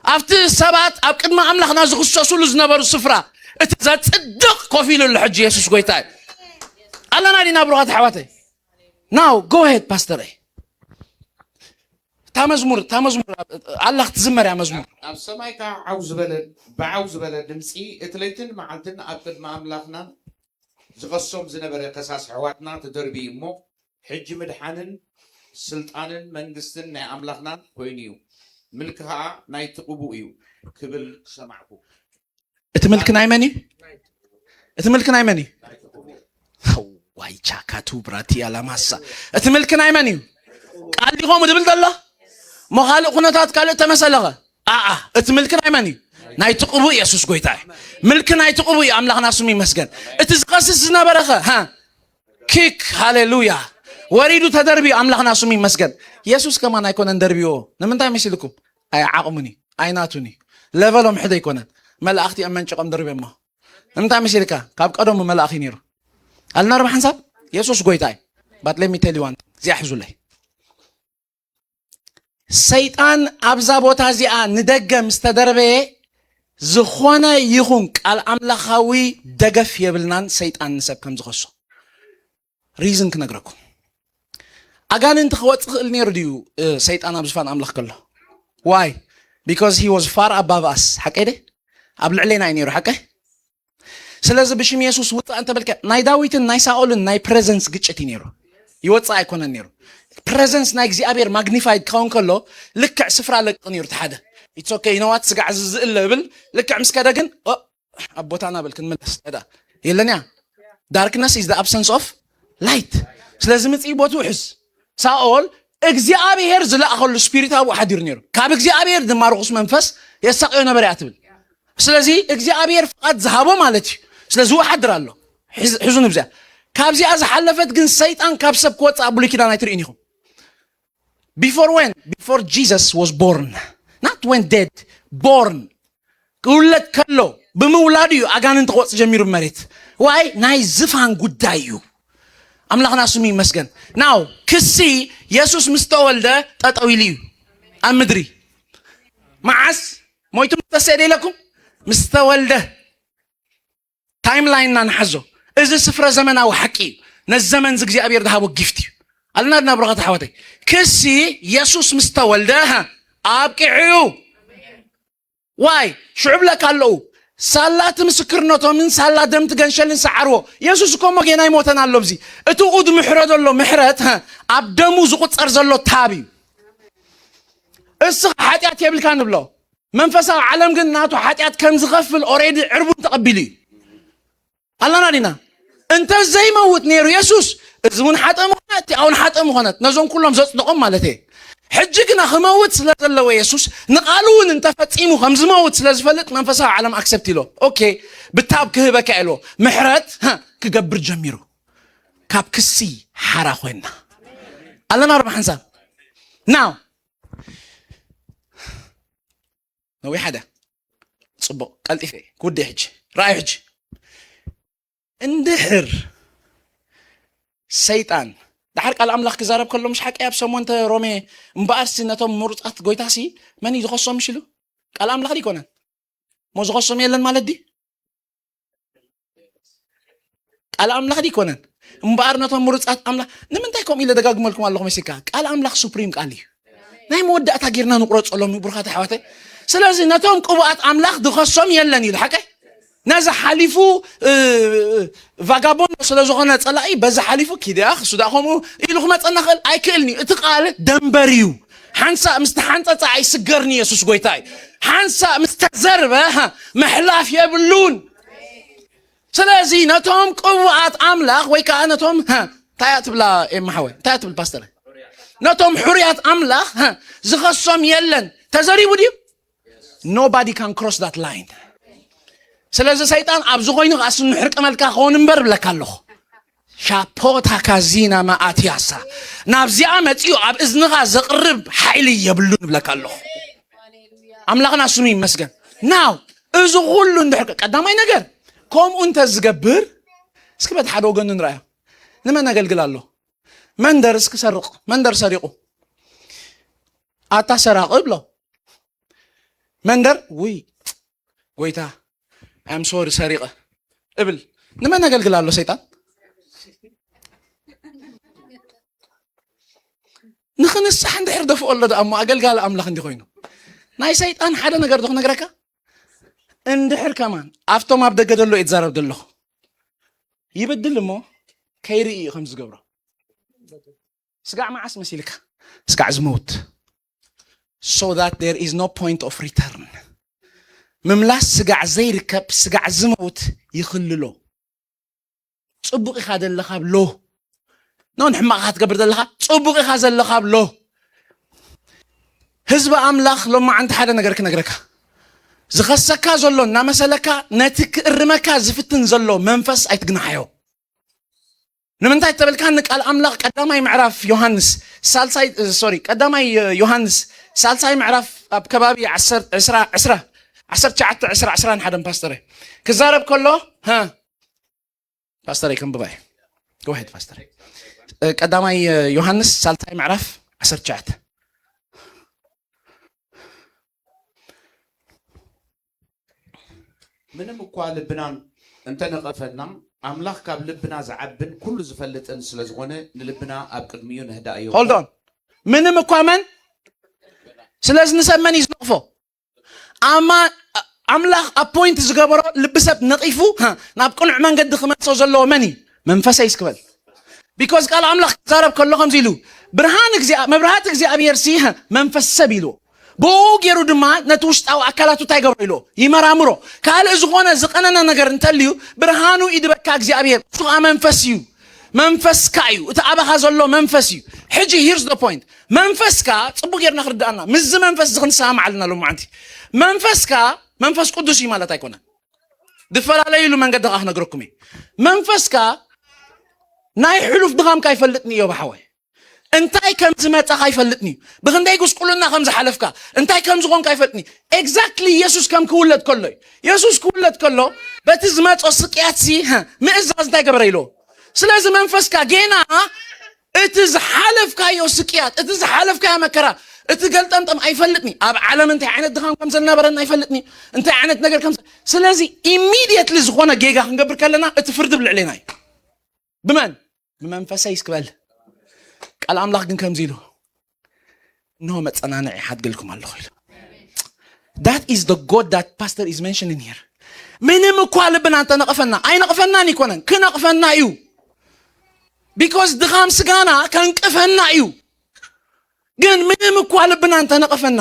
افت سبات اب قدما املاخنا زخصصوا لزنبرو سفرا اتزات صدق كوفيل الحج يسوس غويتاي الله ناينا بروحات حواتي ناو جو هيد باستر تمزمور الله تزمر يا مزمور اب سمايكا عاوز بلد بعاوز بلد دمسي اتليتن معلتن اب قدما املاخنا زغصوم زنبر قصاص حواتنا تدربي مو حج مدحانن سلطانن منجستن ناي املاخنا كوينيو ملكها ناي تقبويو كبل سمعكو اتملك نايمني اتملك نايمني واي چاكاتو براتي على ماسا اتملك نايمني قال لي هم دبل الله مخالق نتات قال تمسلغه اتملك نايمني ناي تقبو يسوس غويتاي ملك ناي تقبو املاخنا سمي مسجن اتزقسس نبرخه كيك هاليلويا وريدو تدربي املاخنا سمي مسجن يسوس كمان يكون ندربيو نمنتاي مشيلكم اي عقمني اي ناتوني ليفلهم حدا يكون ملاختي امن چقم دربي ما نمنتاي مشيلكا كاب قدم ملاخي نيرو قالنا ربح حساب يسوس غويتاي but let me tell you one زي حزولي سيطان ابزا بوتا زيا ندقم استدربي زخونا يخون قال املاخاوي دغف يبلنان سيطان نسب كم زخصو ريزن كنغركم اغانن تخوت خل نير ديو سيطان ابزفان املاخ كله why because he was far above us حقيده ابل علينا ينيرو حقه سلاز بشم يسوس وطا انت بلك ناي داويتن ناي ساولن ناي بريزنس ግጭት ينيرو يوصا አይኮነን نيرو بريزنس ناي እግዚአብሔር ማግኒፋይድ ካውን ከሎ ልክዕ ስፍራ ለቅ نيرو ተሓደ it's okay you know what ስጋዕ ዝዝእል ብል ልክዕ ምስ ከደ ግን ኣቦታና ብል ክንመለስ እዳ የለንያ darkness is the absence of light ስለዚ ምጽኢ ቦቱ ውሕስ ሳኦል እግዚአብሔር ዝለኣኸሉ ስፒሪታዊ ሓዲር ነይሩ ካብ እግዚአብሔር ድማ ርኩስ መንፈስ የሳቅዮ ነበር ያትብል ስለዚ እግዚአብሔር ፍቃድ ዝሃቦ ማለት እዩ ስለዚ ወሓድር ኣሎ ሕዙን ብዛ ካብዚኣ ዝሓለፈት ግን ሰይጣን ካብ ሰብ ክወፅእ ኣብ ብሉይ ኪዳን ኣይትርእን ኢኹም before Jesus was born not when dead born ክውለድ ከሎ ብምውላድ እዩ ኣጋንንት ክወፅእ ጀሚሩ መሬት ዋይ ናይ ዝፋን ጉዳይ እዩ ኣምላኽና ስሙ ይመስገን ናው ክሲ ኢየሱስ ምስ ተወልደ ጠጠው ኢሉ እዩ ኣብ ምድሪ መዓስ ሞይቱ ተሰደ ኢለኩም ምስ ተወልደ ታይምላይንና ንሓዞ እዚ ስፍረ ዘመናዊ ሓቂ እዩ ነዚ ዘመን እግዚኣብሔር ዝሃቦ ጊፍት እዩ ኣለና ድናብረኸት ሓወተይ ክሲ ኢየሱስ ምስ ተወልደ ኣብቂዑ ዋይ ሽዑብ ለካ ኣለዉ ሳላት ምስክርነቶምን ሳላ ደም ትገንሸልን ሰዓርዎ ኢየሱስ እኮ ሞጌና ይሞተን ኣሎ ብዚ እቲ ኡድ ምሕረት ኣሎ ምሕረት ኣብ ደሙ ዝቁፀር ዘሎ ታብ እዩ እስኻ ሓጢኣት የብልካ ንብሎ መንፈሳዊ ዓለም ግን ናቱ ሓጢኣት ከም ዝኸፍል ኦሬዲ ዕርቡን ተቐቢሉ እዩ ኣለና ዲና እንተ ዘይመውት ነይሩ ኢየሱስ እዚ እውን ሓጠም ኾነት ኣውን ሓጠም ኾነት ነዞም ኩሎም ዘፅድቆም ማለት እየ ሕጂ ግና ክመውት ስለ ዘለዎ ኢየሱስ ንቓሉ እውን እንተፈፂሙ ከም ዝመውት ስለ ዝፈልጥ መንፈሳዊ ዓለም ኣክሰፕት ኢሎ ኦኬ ብታብ ክህበካ ኢሎ ምሕረት ክገብር ጀሚሩ ካብ ክሲ ሓራ ኮይና ኣለና ኣርባ ሓንሳብ ናው ነዊ ሓደ ፅቡቅ ቀልጢፈ ክውደይ ሕጂ ረኣዩ ሕጂ እንድሕር ሰይጣን دحر قال أملاك كزارب كلهم مش حكي أبسمون ترومي مبارس نتوم مرتقط قويتاسي من يزخصهم مشلو قال أملاك دي كونن مو زخصهم يلن مالد دي قال أملاك دي كونن مبار نتوم مرتقط أملاك نمن تايكم إلا دقاق مالكم الله مسيكا قال أملاك سوبريم قالي ناي مودة تاجرنا نقرأ الله مبرخات حواتي سلازي نتوم قوات أملاك دخصهم يلن يلحكي نازا حليفو فاغابون سلازوغنا تصلاي بزا حليفو كده سوداخمو يلوخ ما تصنخل ايكلني اتقال دمبريو حنسا مستحنطا تاعي سغرني يسوس غويتاي حنسا مستزربه محلاف يبلون سلازي نتوم قوات املاخ ويكا نتوم تايات بلا محوي تايات بالباستر نتوم حريات املاخ زخصم يلن تزري ودي nobody can cross that line ስለዚ ሰይጣን ኣብ ዝኮይኑ ኣስ ንሕርቅ መልካ ኾን እምበር ብለካ ኣለኹ ሻፖታ ካዚና ማኣትያሳ ናብዚኣ መፂኡ ኣብ እዝንኻ ዘቕርብ ሓይሊ የብሉን ብለካ ኣለኹ ኣምላኽና ስሙ ይመስገን ናው እዚ ኩሉ እንድሕር ቀዳማይ ነገር ከምኡ እንተዝገብር እስኪ በቲ ሓደ ወገኑ ንርአዮ ንመን ኣገልግል ኣሎ መንደር እስኪ ሰርቕ መንደር ሰሪቑ ኣታ ሰራቕ ብሎ መንደር ውይ ጎይታ I'm sorry سريقة قبل نما نقول الله سيطان نخن السحن ده حرده فوق الله ده أما أقل قال أملاخ عندي خوينه ناي سيطان حدا نقدر دخل نقرأك اندحر كمان أفتو ما بدأ قدر له إتزارب دله يبدل مو كيري خمس قبره سقع مع اسم سيلك سقع زموت so that there is no point of return مملاس سقع زي ركب سقع زموت يخللو صبغي خاد اللخاب له نون حماق هتقبر اللخاب صبغي خاد اللخاب له حزب أملاخ لما عند حدا نقرك زخسكا زلو نامسلكا نتك الرمكا زفتن زلو منفس ايتقنحيو نمنتاي تبلكانك الأملاخ قدامي معرف يوحنس سالساي سوري قدامي يوحنس سالساي معرف بكبابي عسرة 10 حدا باستري كزارب كله ها باستري كم بباي go ahead باستري قدامي يوحنس سالتاي معرف 10 ምንም እኳ ልብና እንተ ነቐፈና ኣምላኽ ካብ ልብና ዝዓብን ኩሉ ዝፈልጥን ስለ ዝኾነ ንልብና ኣብ ቅድሚኡ ንህዳ እዩ hold on ምንም እኳ መን ስለዚ ንሰመን ይዝነቕፎ أما أملاخ أبوينت زجبرة لبسب نقيفو نابقنع من قد خمسة زلوا مني منفسه يسكبل because قال أملاخ زارب كلهم زيلو برهانك زي مبرهاتك زي أبي يرسيها منفس سبيلو بوغيرو دما نتوشطاو اكلاتو تايغبريلو يمرامرو قال ازغونه زقننا ነገር እንተልዩ ብርሃኑ ይድበካ እግዚአብሔር ሱአ መንፈስዩ መንፈስካዩ እታአባኻ ዘሎ መንፈስዩ ሕጂ here's the point መንፈስካ ጽቡቅ ጌርና ክርዳና ምዝ መንፈስ ዝኽንሰማ ዓልና ሎ ማዓንቲ መንፈስካ መንፈስ ቅዱስ ማለት አይኮነ ድፈላለዩ መንገድኻ ነግረኩም መንፈስካ ናይ ሕሉፍ ድኻም ካይፈልጥኒ ዮ ባሕወይ እንታይ ከም ዝመጣ ካይፈልጥኒ ብክንደይ ጉስቁልና ከም ዝሓለፍካ እንታይ ከም ዝኾን ካይፈልጥኒ ኤግዛክትሊ ኢየሱስ ከም ክውለድ ከሎ ኢየሱስ ክውለድ ከሎ በቲ ዝመጾ ስቅያት ሲ ምእዛዝ እንታይ ገበረ ኢሎ ስለዚ መንፈስካ ጌና እቲ ዝሓለፍካዮ ስቅያት እቲ ዝሓለፍካዮ መከራ እቲ ገልጠምጠም አይፈልጥኒ ኣብ ዓለም እንታይ ዓይነት ድኻም ከም ዝነበረና አይፈልጥኒ እንታይ ዓይነት ነገር ከም ስለዚ ኢሚዲየትሊ ዝኾነ ጌጋ ክንገብር ከለና እቲ ፍርድ ብልዕለና ብመን ብመንፈሰይ ይስክበል ቃል አምላክ ግን ከም ዚሉ ነው መጸናናዒ ሓድገልኩም ኣለኹ ኢሉ that is the god that pastor is mentioning here ምንም እኳ ልብና ተነቀፈና አይነቀፈናን ይኮነን ክነቀፈና እዩ because ድኻም ስጋና ከንቅፈና እዩ ግን ምንም እኳ ልብና ተነቀፈና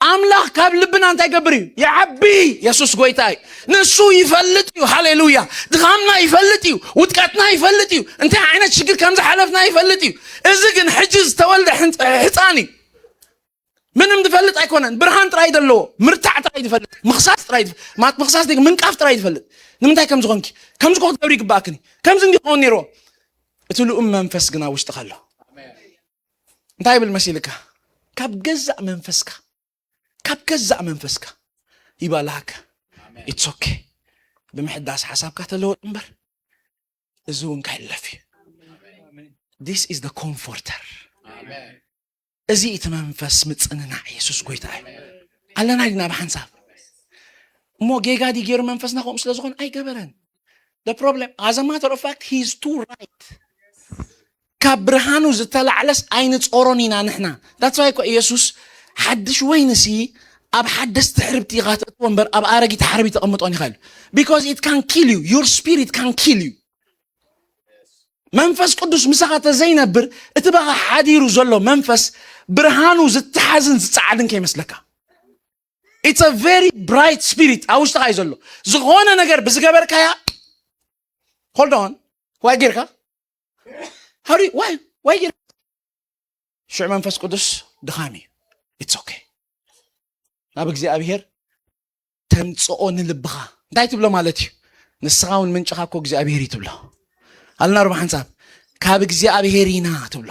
አምላክ ካብ ልብና እንታይ ገብር እዩ ያዓቢ ኢየሱስ ጎይታይ ንሱ ይፈልጥ እዩ ሃሌሉያ ድኻምና ይፈልጥ እዩ ውጥቀትና ይፈልጥ እዩ እንታይ ዓይነት ችግር ከም ዝሓለፍና ይፈልጥ እዩ እዚ ግን ሕጂ ዝተወልደ ህፃኒ ምንም ዝፈልጥ አይኮነን ብርሃን ጥራይ ዘለዎ ምርታዕ ጥራይ ይፈልጥ ምኽሳስ ጥራይ ምኽሳስ ደግ ምንቃፍ ጥራይ ይፈልጥ ንምንታይ ከም ዝኾንኪ ከም ዝኮን ገብሪ ይግባክኒ ከም ዝንዲኾን ነይሮ እቲ ልኡም መንፈስ ግና ውሽጥ ከሎ እንታይ ብል መሲልካ ካብ ገዛእ መንፈስካ ካብ ገዛእ መንፈስካ ይባላክ it's okay ብምሕዳስ ሓሳብካ ተለወጥ እምበር እዚ እውን ካይለፍ this is the comforter እዚ እቲ መንፈስ ምጽንና ኢየሱስ ጎይታ ኣለና ዲና በሓንሳብ እሞ ጌጋዲ ገይሩ መንፈስና ከም ስለ ዝኾን ኣይገበረን the problem as a matter of fact he is too right ካብ ብርሃኑ ዝተላዕለስ ኣይንጾሮኒና ንሕና that's why ኢየሱስ ሓድሽ ወይንሲ ኣብ ሓደስ ትሕርብቲ ጋተጥዎ እምበር ኣብ ኣረጊት ሓርቢ ተቐምጦን ይኽእል because it can kill you your spirit can kill you መንፈስ ቅዱስ ምሳኻ ተዘይነብር እቲ ባኻ ሓዲሩ ዘሎ መንፈስ ብርሃኑ ዝተሓዝን ዝፀዓድን ከይመስለካ it's a very bright spirit ኣውሽጥኻ እዩ ዘሎ ዝኾነ ነገር ብዝገበርካያ hold on why ጌርካ hurry why ጌርካ ሽዑ መንፈስ ቅዱስ ድኻሚ it's okay ናብ እግዚአብሔር ተምጽኦ ንልብኻ እንታይ ትብሎ ማለት እዩ ንስኻውን ምንጭኻ እኮ እግዚአብሔር ይትብሎ አልና ሩብ ሓንሳብ ካብ እግዚአብሔር ኢና ትብሎ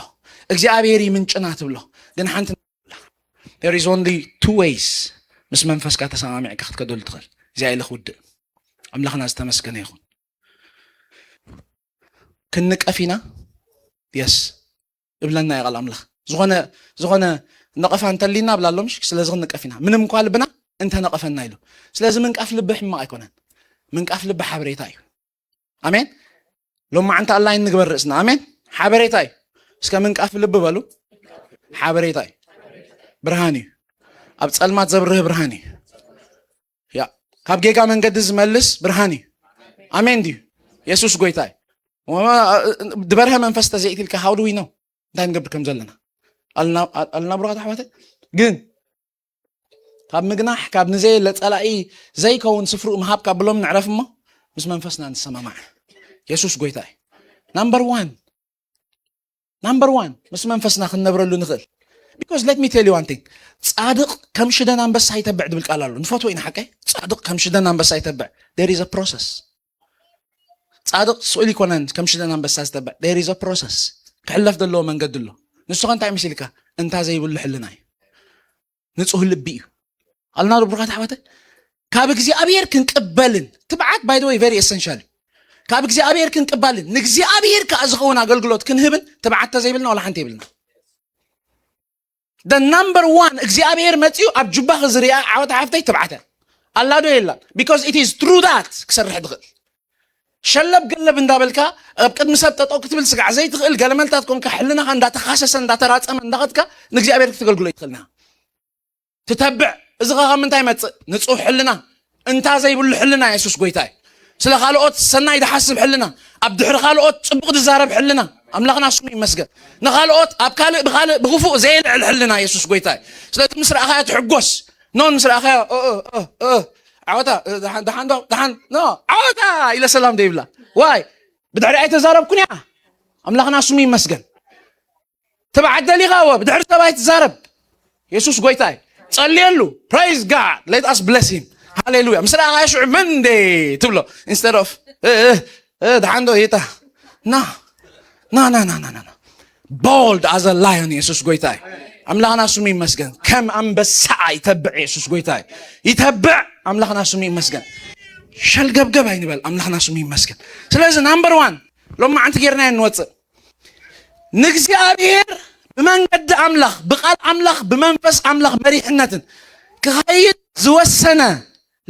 እግዚአብሔር ምንጭና ትብሎ ግን ሓንቲ there is only two ways ምስ መንፈስካ ተሰማሚዕካ ክትከደሉ ትኽእል እዚኣ ኢለ ክውድእ ኣምላኽና ዝተመስገነ ይኹን ክንቀፊና yes እብለና ይቃል ኣምላኽ ዝኾነ ነቀፋ እንተሊና ብላለምሽ ስለዚ ንቀፊና ምንም እንኳን ልብና እንተ ነቀፈና ኢሉ ስለዚ ምንቃፍ ልብ ሕማቅ አይኮነን ምንቃፍ ልብ ሓበሬታ እዩ አሜን ሎማ አንተ አላህ ንግበር ርእስና አሜን ሓበሬታ እዩ እስከ ምንቃፍ ልብ በሉ ሓበሬታ እዩ ብርሃን እዩ ኣብ ጸልማት ዘብርህ ብርሃን እዩ ያ ካብ ጌጋ መንገዲ ዝመልስ ብርሃን እዩ አሜን ዲዩ ኢየሱስ ጎይታ እዩ ድበርህ መንፈስ ተዘይትልካ how do we know እንታይ ንገብር ከም ዘለና አልና ብራታ ሓባተ ግን ካብ ምግናሕ ካብ ንዘይ ለጸላኢ ዘይከውን ስፍሩ ምሃብ ካብ ብሎም ንዕረፍሞ ምስ መንፈስና ንሰማማዕ ኢየሱስ ጎይታ እዩ number 1 ምስ መንፈስና ክንነብረሉ ንኽእል because let me tell you one thing ጻድቅ ከም ሽደን አንበሳ ይተብዕ ድብል ቃል ኣሎ ንፈትዎ ኢና ሓቀይ ጻድቅ ከም ሽደን አንበሳ ይተብዕ there is a process ጻድቅ ስኡል ይኮነን ከም ሽደን አንበሳ ይተብዕ there is a process ክሕለፍ ዘለዎ መንገዲ ኣሎ ንስኻ እንታይ መሲልካ እንታ ዘይብሉ ሕልና እዩ ንጹህ ልቢ እዩ አልና ሩብራታ ሓባተ ካብ እግዚአብሔር ክንቅበልን ትብዓት by the way very essential ካብ እግዚአብሔር ክንቅበልን ንእግዚአብሔር ከዝኸውን አገልግሎት ክንህብን ትብዓት ተዘይብልና ወላ ሓንቲ ይብልና the number 1 እግዚአብሔር መጽዩ ኣብ ጅባኽ ዝርያ ዓወት ሓፍተይ ትብዓተ አላዶ የላ because it is through that ክሰርሕ ድኽእል ሸለብ ገለብ እንዳበልካ ኣብ ቅድሚ ሰብ ጠጠው ክትብል ስጋዕ ዘይትኽእል ገለመልታት ኮንካ ሕልናኻ እንዳተኻሰሰ እንዳተራጸመ እንዳኸትካ ንእግዚአብሔር ክትገልግሎ ይትኽእልና ትተብዕ እዚ ኸ ምንታይ መጽእ ንጹህ ሕልና እንታ ዘይብሉ ሕልና ኢየሱስ ጎይታ እዩ ስለ ካልኦት ሰናይ ድሓስብ ሕልና ኣብ ድሕሪ ካልኦት ጽቡቕ ዝዛረብ ሕልና ኣምላኽና ስሙ ይመስገን ንኻልኦት ኣብ ካልእ ብኻልእ ብኽፉእ ዘይልዕል ሕልና ኢየሱስ ጎይታይ ስለዚ ምስ ረኣኻዮ ትሕጎስ ኖን ምስ ረኣኻዮ ዓወታ ደሓን ኖ ዓወታ ኢለ ሰላም ደይብላ ዋይ ብድሕሪ ኣይተዛረብኩን እያ ኣምላኽና ስሙ ይመስገን ተባዓደል ኢኻ ወ ብድሕሪ ሰብኣይ ትዛረብ ኢየሱስ ጎይታይ ጸልየሉ praise God let us bless him hallelujah ምስ ረኣኻዮ ሽዑ መንዴ ትብሎ instead of ደሓንዶ ይታ ና bold as a lion ኢየሱስ ጎይታይ ኣምላኽና ስሙ ይመስገን ከም አንበሳ ይተብዕ ኢየሱስ ጎይታይ ይተብዕ ኣምላኽና ስሙ ይመስገን ሸልገብገብ ኣይንበል ኣምላኽና ስሙ ይመስገን ስለዚ ናምበር 1 ሎማ ዓንቲ ጌርና እንወፅእ ንእግዚአብሔር ብመንገዲ ኣምላኽ ብቓል ኣምላኽ ብመንፈስ ኣምላኽ መሪሕነትን ክኸይድ ዝወሰነ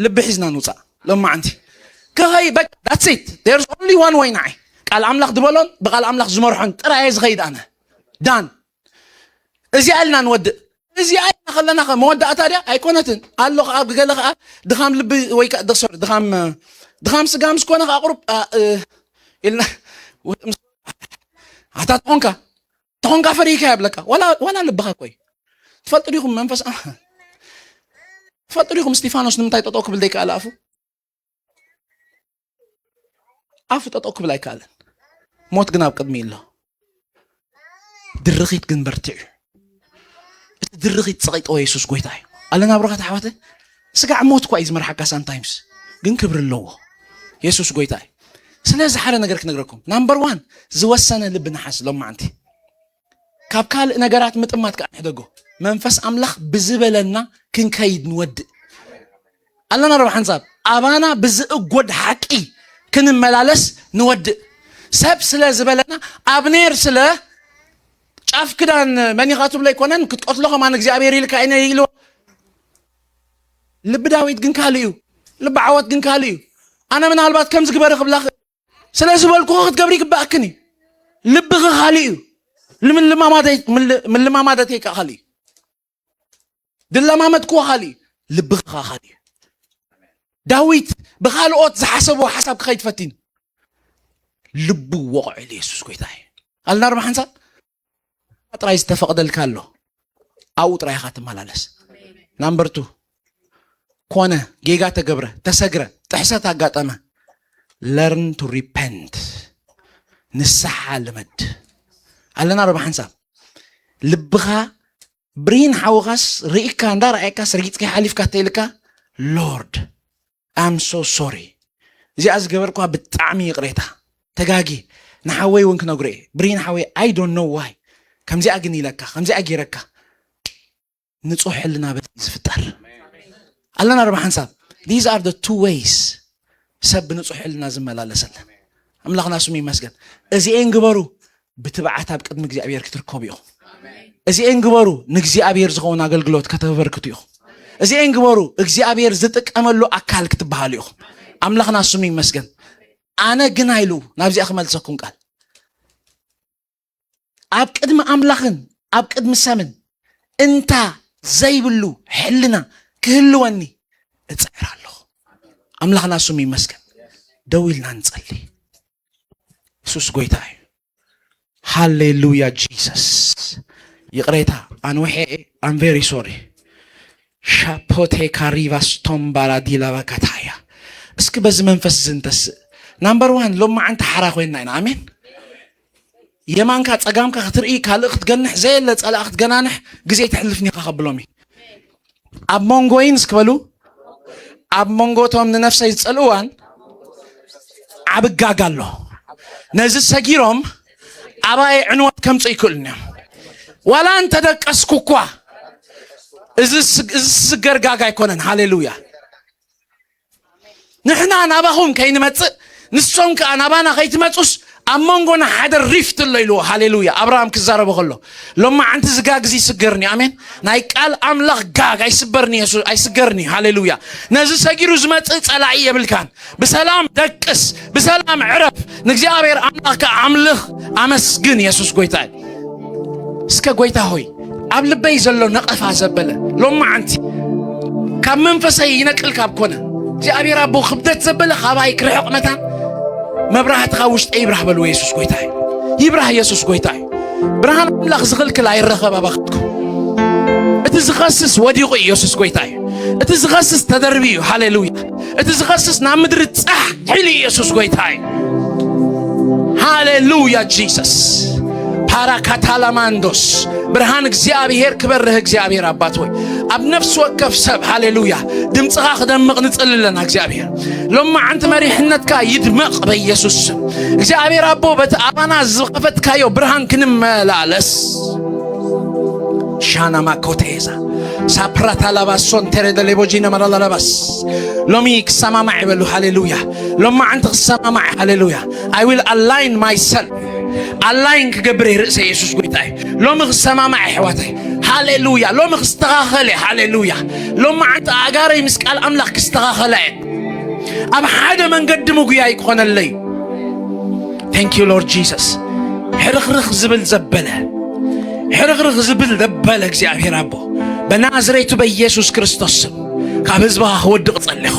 ልቢ ሒዝና ንውፃእ ሎማ ዓንቲ ክኸይድ በቃ that's it there's only one way ናዓይ ቃል ኣምላኽ ድበሎን ብቓል ኣምላኽ ዝመርሖን ጥራይ ዝኸይድ ኣነ ዳን እዚኣ ኢልና ንወድእ እዚኣ ኢልና ከለና መወዳእታ ድያ ኣይኮነትን ኣሎ ከዓ ገለ ከዓ ድኻም ልቢ ወይ ከዓ ድኻም ስጋ ምስ ኮነ ከዓ ቁሩብ ኢልና ኣታ ተኾንካ ፈሪካ የብለካ ዋላ ልብኻ ቆይ ትፈልጡ ዲኹም መንፈስ ትፈልጡ ዲኹም እስጢፋኖስ ንምንታይ ጠጠው ክብል ዘይከኣለ ኣፉ ጠጠው ክብል ኣይከኣለን ሞት ግን ኣብ ቅድሚ ኢሎ ድርኺት ግን በርቲዑ እቲ ድርኺት ፀቒጦ ኢየሱስ ጎይታ እዩ ኣለና ብረኻት ኣሕዋተ ስጋዕ ሞት እኳ እዩ ዝመርሓካ ሳምታይምስ ግን ክብሪ ኣለዎ ኢየሱስ ጎይታ እዩ ስለዚ ሓደ ነገር ክነግረኩም ናምበር 1 ዝወሰነ ልቢ ንሓስ ሎማዓንቲ ካብ ካልእ ነገራት ምጥማት ከዓ ንሕደጎ መንፈስ ኣምላኽ ብዝበለና ክንከይድ ንወድእ ኣለና ረብ ሓንሳብ ኣባና ብዝእጎድ ሓቂ ክንመላለስ ንወድእ ሰብ ስለ ዝበለና ኣብኔር ስለ ጫፍ ክዳን መኒኻ ትብሎ ኣይኮነን ክትቆትሎ ኸማን እግዚኣብሔር ኢልካ ኢነ ኢሎ ልቢ ዳዊት ግን ካልእ እዩ ልቢ ዓወት ግን ካልእ እዩ ኣነ ምናልባት ከም ዝግበረ ክብላ ስለ ዝበልኩ ክትገብሪ ይግባእክን እዩ ልብኺ ካልእ እዩ ምልማማደተይ ከዓ ካልእ እዩ ድለማመድክዎ ካልእ እዩ ልብኺ ካልእ እዩ ዳዊት ብኻልኦት ዝሓሰብዎ ሓሳብ ክኸይትፈቲን ልቡ ወቕዑ ኢየሱስ ጎይታ እዩ ኣልና ርማ ሓንሳብ ጥራይ ዝተፈቕደልካ ኣሎ ኣብኡ ጥራይ ኢኻ ትመላለስ ናምበር 2 ኮነ ጌጋ ተገብረ ተሰግረ ጥሕሰት ኣጋጠመ learn to repent ንስሓ ልመድ ኣለና ርማ ሓንሳብ ልብኻ ብሪን ሓውኻስ ርኢካ እንዳረኣይካስ ረጊፅካ ሓሊፍካ ተይልካ ሎርድ I'm so sorry እዚኣ ዝገበርኳ ብጣዕሚ ይቕሬታ ተጋጊ ንሓወይ እውን ክነግሮ ብሪን ሓወይ I don't know why ከምዚኣ ግን ኢለካ ከምዚኣ ጌረካ ንጹሕ ሕልና በቲ ዝፍጠር ኣለና ርባ ሓንሳብ these are the 2 ways ሰብ ብንጹሕ ሕልና ዝመላለሰለን ኣምላኽና ስሙ ይመስገን እዚአን ግበሩ ብትብዓት ኣብ ቅድሚ እግዚኣብሔር ክትርከቡ ኢኹም እዚአን ግበሩ ንእግዚኣብሔር ዝኸውን ኣገልግሎት ከተበርክቱ ኢኹም እዚአን ግበሩ እግዚአብሔር ዝጥቀመሉ ኣካል ክትበሃሉ ኢኹም ኣምላኽና ስሙ ይመስገን ኣነ ግን አይሉ ናብዚኣ ክመልሰኩም ቃል ኣብ ቅድሚ ኣምላኽን ኣብ ቅድሚ ሰምን እንታ ዘይብሉ ሕልና ክህልወኒ እፅዕር ኣለኹ ኣምላኽና ስሙ ይመስገን ደው ኢልና ንጸሊ ኢየሱስ ጎይታ እዩ ሃሌሉያ ጂሰስ ይቕሬታ ኣንውሐ I'm very sorry ሻፖቴ ካሪቫስ ቶምባራ ዲላባካታያ እስኪ በዚ መንፈስ ዝንተስ ናምበር 1 ሎማ ዓንቲ ሓራ ኮይና ኢና ኣሜን የማንካ ፀጋምካ ክትርኢ ካልእ ክትገንሕ ዘየለ ፀላእ ክትገናንሕ ግዜ ትሕልፍኒ ከኸብሎም ኣብ መንጎይን እስክበሉ ኣብ መንጎቶም ንነፍሰይ ዝፀልእዋን ዓብጋግ ኣሎ ነዚ ሰጊሮም ኣባይ ዕንወት ከምፁ ይክእሉን እዮም ዋላ እንተደቀስኩ እኳ እዚ ስገር ጋጋ ኣይኮነን ሃሌሉያ ንሕና ናባኹም ከይንመፅእ ንሶም ከዓ ናባና ከይትመፁስ ኣብ መንጎና ሓደ ሪፍት ኣሎ ኢልዎ ሃሌሉያ ኣብርሃም ክዛረቦ ከሎ ሎማ ዓንቲ ዝጋግ እዚ ይስገርኒ ኣሜን ናይ ቃል ኣምላኽ ጋግ ኣይስገርኒ ሃሌሉያ ነዚ ሰጊሩ ዝመፅእ ፀላኢ የብልካን ብሰላም ደቅስ ብሰላም ዕረፍ ንእግዚኣብሔር ኣምላኽ ከዓ ኣምልኽ ኣመስግን ኢየሱስ ጎይታ እስከ ጎይታ ሆይ ኣብ ልበይ ዘሎ ነቐፋ ዘበለ ሎማ ዓንቲ ካብ መንፈሰይ ይነቅል ካብ ኮነ እግዚአብሔር አቦ ክብደት ዘበለ ኻባይ ክርሕቕ መታን መብራህትኻ ውሽጢ ይብራህ በልዎ ኢየሱስ ጎይታይ ይብራህ ኢየሱስ ጎይታይ ብርሃን አምላኽ ዝኽልክል ኣይረኸብ ኣባኽትኩም እቲ ዝኸስስ ወዲቑ ኢየሱስ ጎይታይ እቲ ዝኸስስ ተደርቢዩ ሃሌሉያ እቲ ዝኸስስ ናብ ምድሪ ጻሕ ሒሉ ኢየሱስ ጎይታይ ሃሌሉያ ጂሰስ ፓራካታላማንዶስ ብርሃን እግዚአብሔር ክበርህ እግዚአብሔር አባት ሆይ ኣብ ነፍስ ወከፍ ሰብ ሃሌሉያ ድምፅኻ ክደምቕ ንጽልለና እግዚአብሔር ሎማ ዓንቲ መሪሕነትካ ይድመቕ በኢየሱስ እግዚአብሔር አቦ በቲ ኣባና ዝኸፈትካዮ ብርሃን ክንመላለስ ሻና ማኮቴዛ ሳፕራታ ላባሶን ተረደ ለቦጂና ማራላባስ ሎሚ ክሰማማ ይበሉ ሃሌሉያ ሎማ ዓንቲ ክሰማማ ሃሌሉያ I will align myself align ክገብር ርእሰ ኢየሱስ ጎይታይ ሎሚ ክሰማማ ሕዋታይ ሃሌሉያ ሎሚ ክስተኻኸለ ሃሌሉያ ሎማ ዓንቲ ኣጋረይ ምስቃል ኣምላኽ ክስተኻኸለ ኣብ ሓደ መንገዲ ምጉያ ይኮነለይ Thank you Lord Jesus ሕርኽርኽ ዝብል ዘበለ ሕርኽርኽ ዝብል ዘበለ እግዚአብሔር አቦ በናዝሬቱ በኢየሱስ ክርስቶስ ካብ ህዝብኻ ክወድቕ ጸለኹ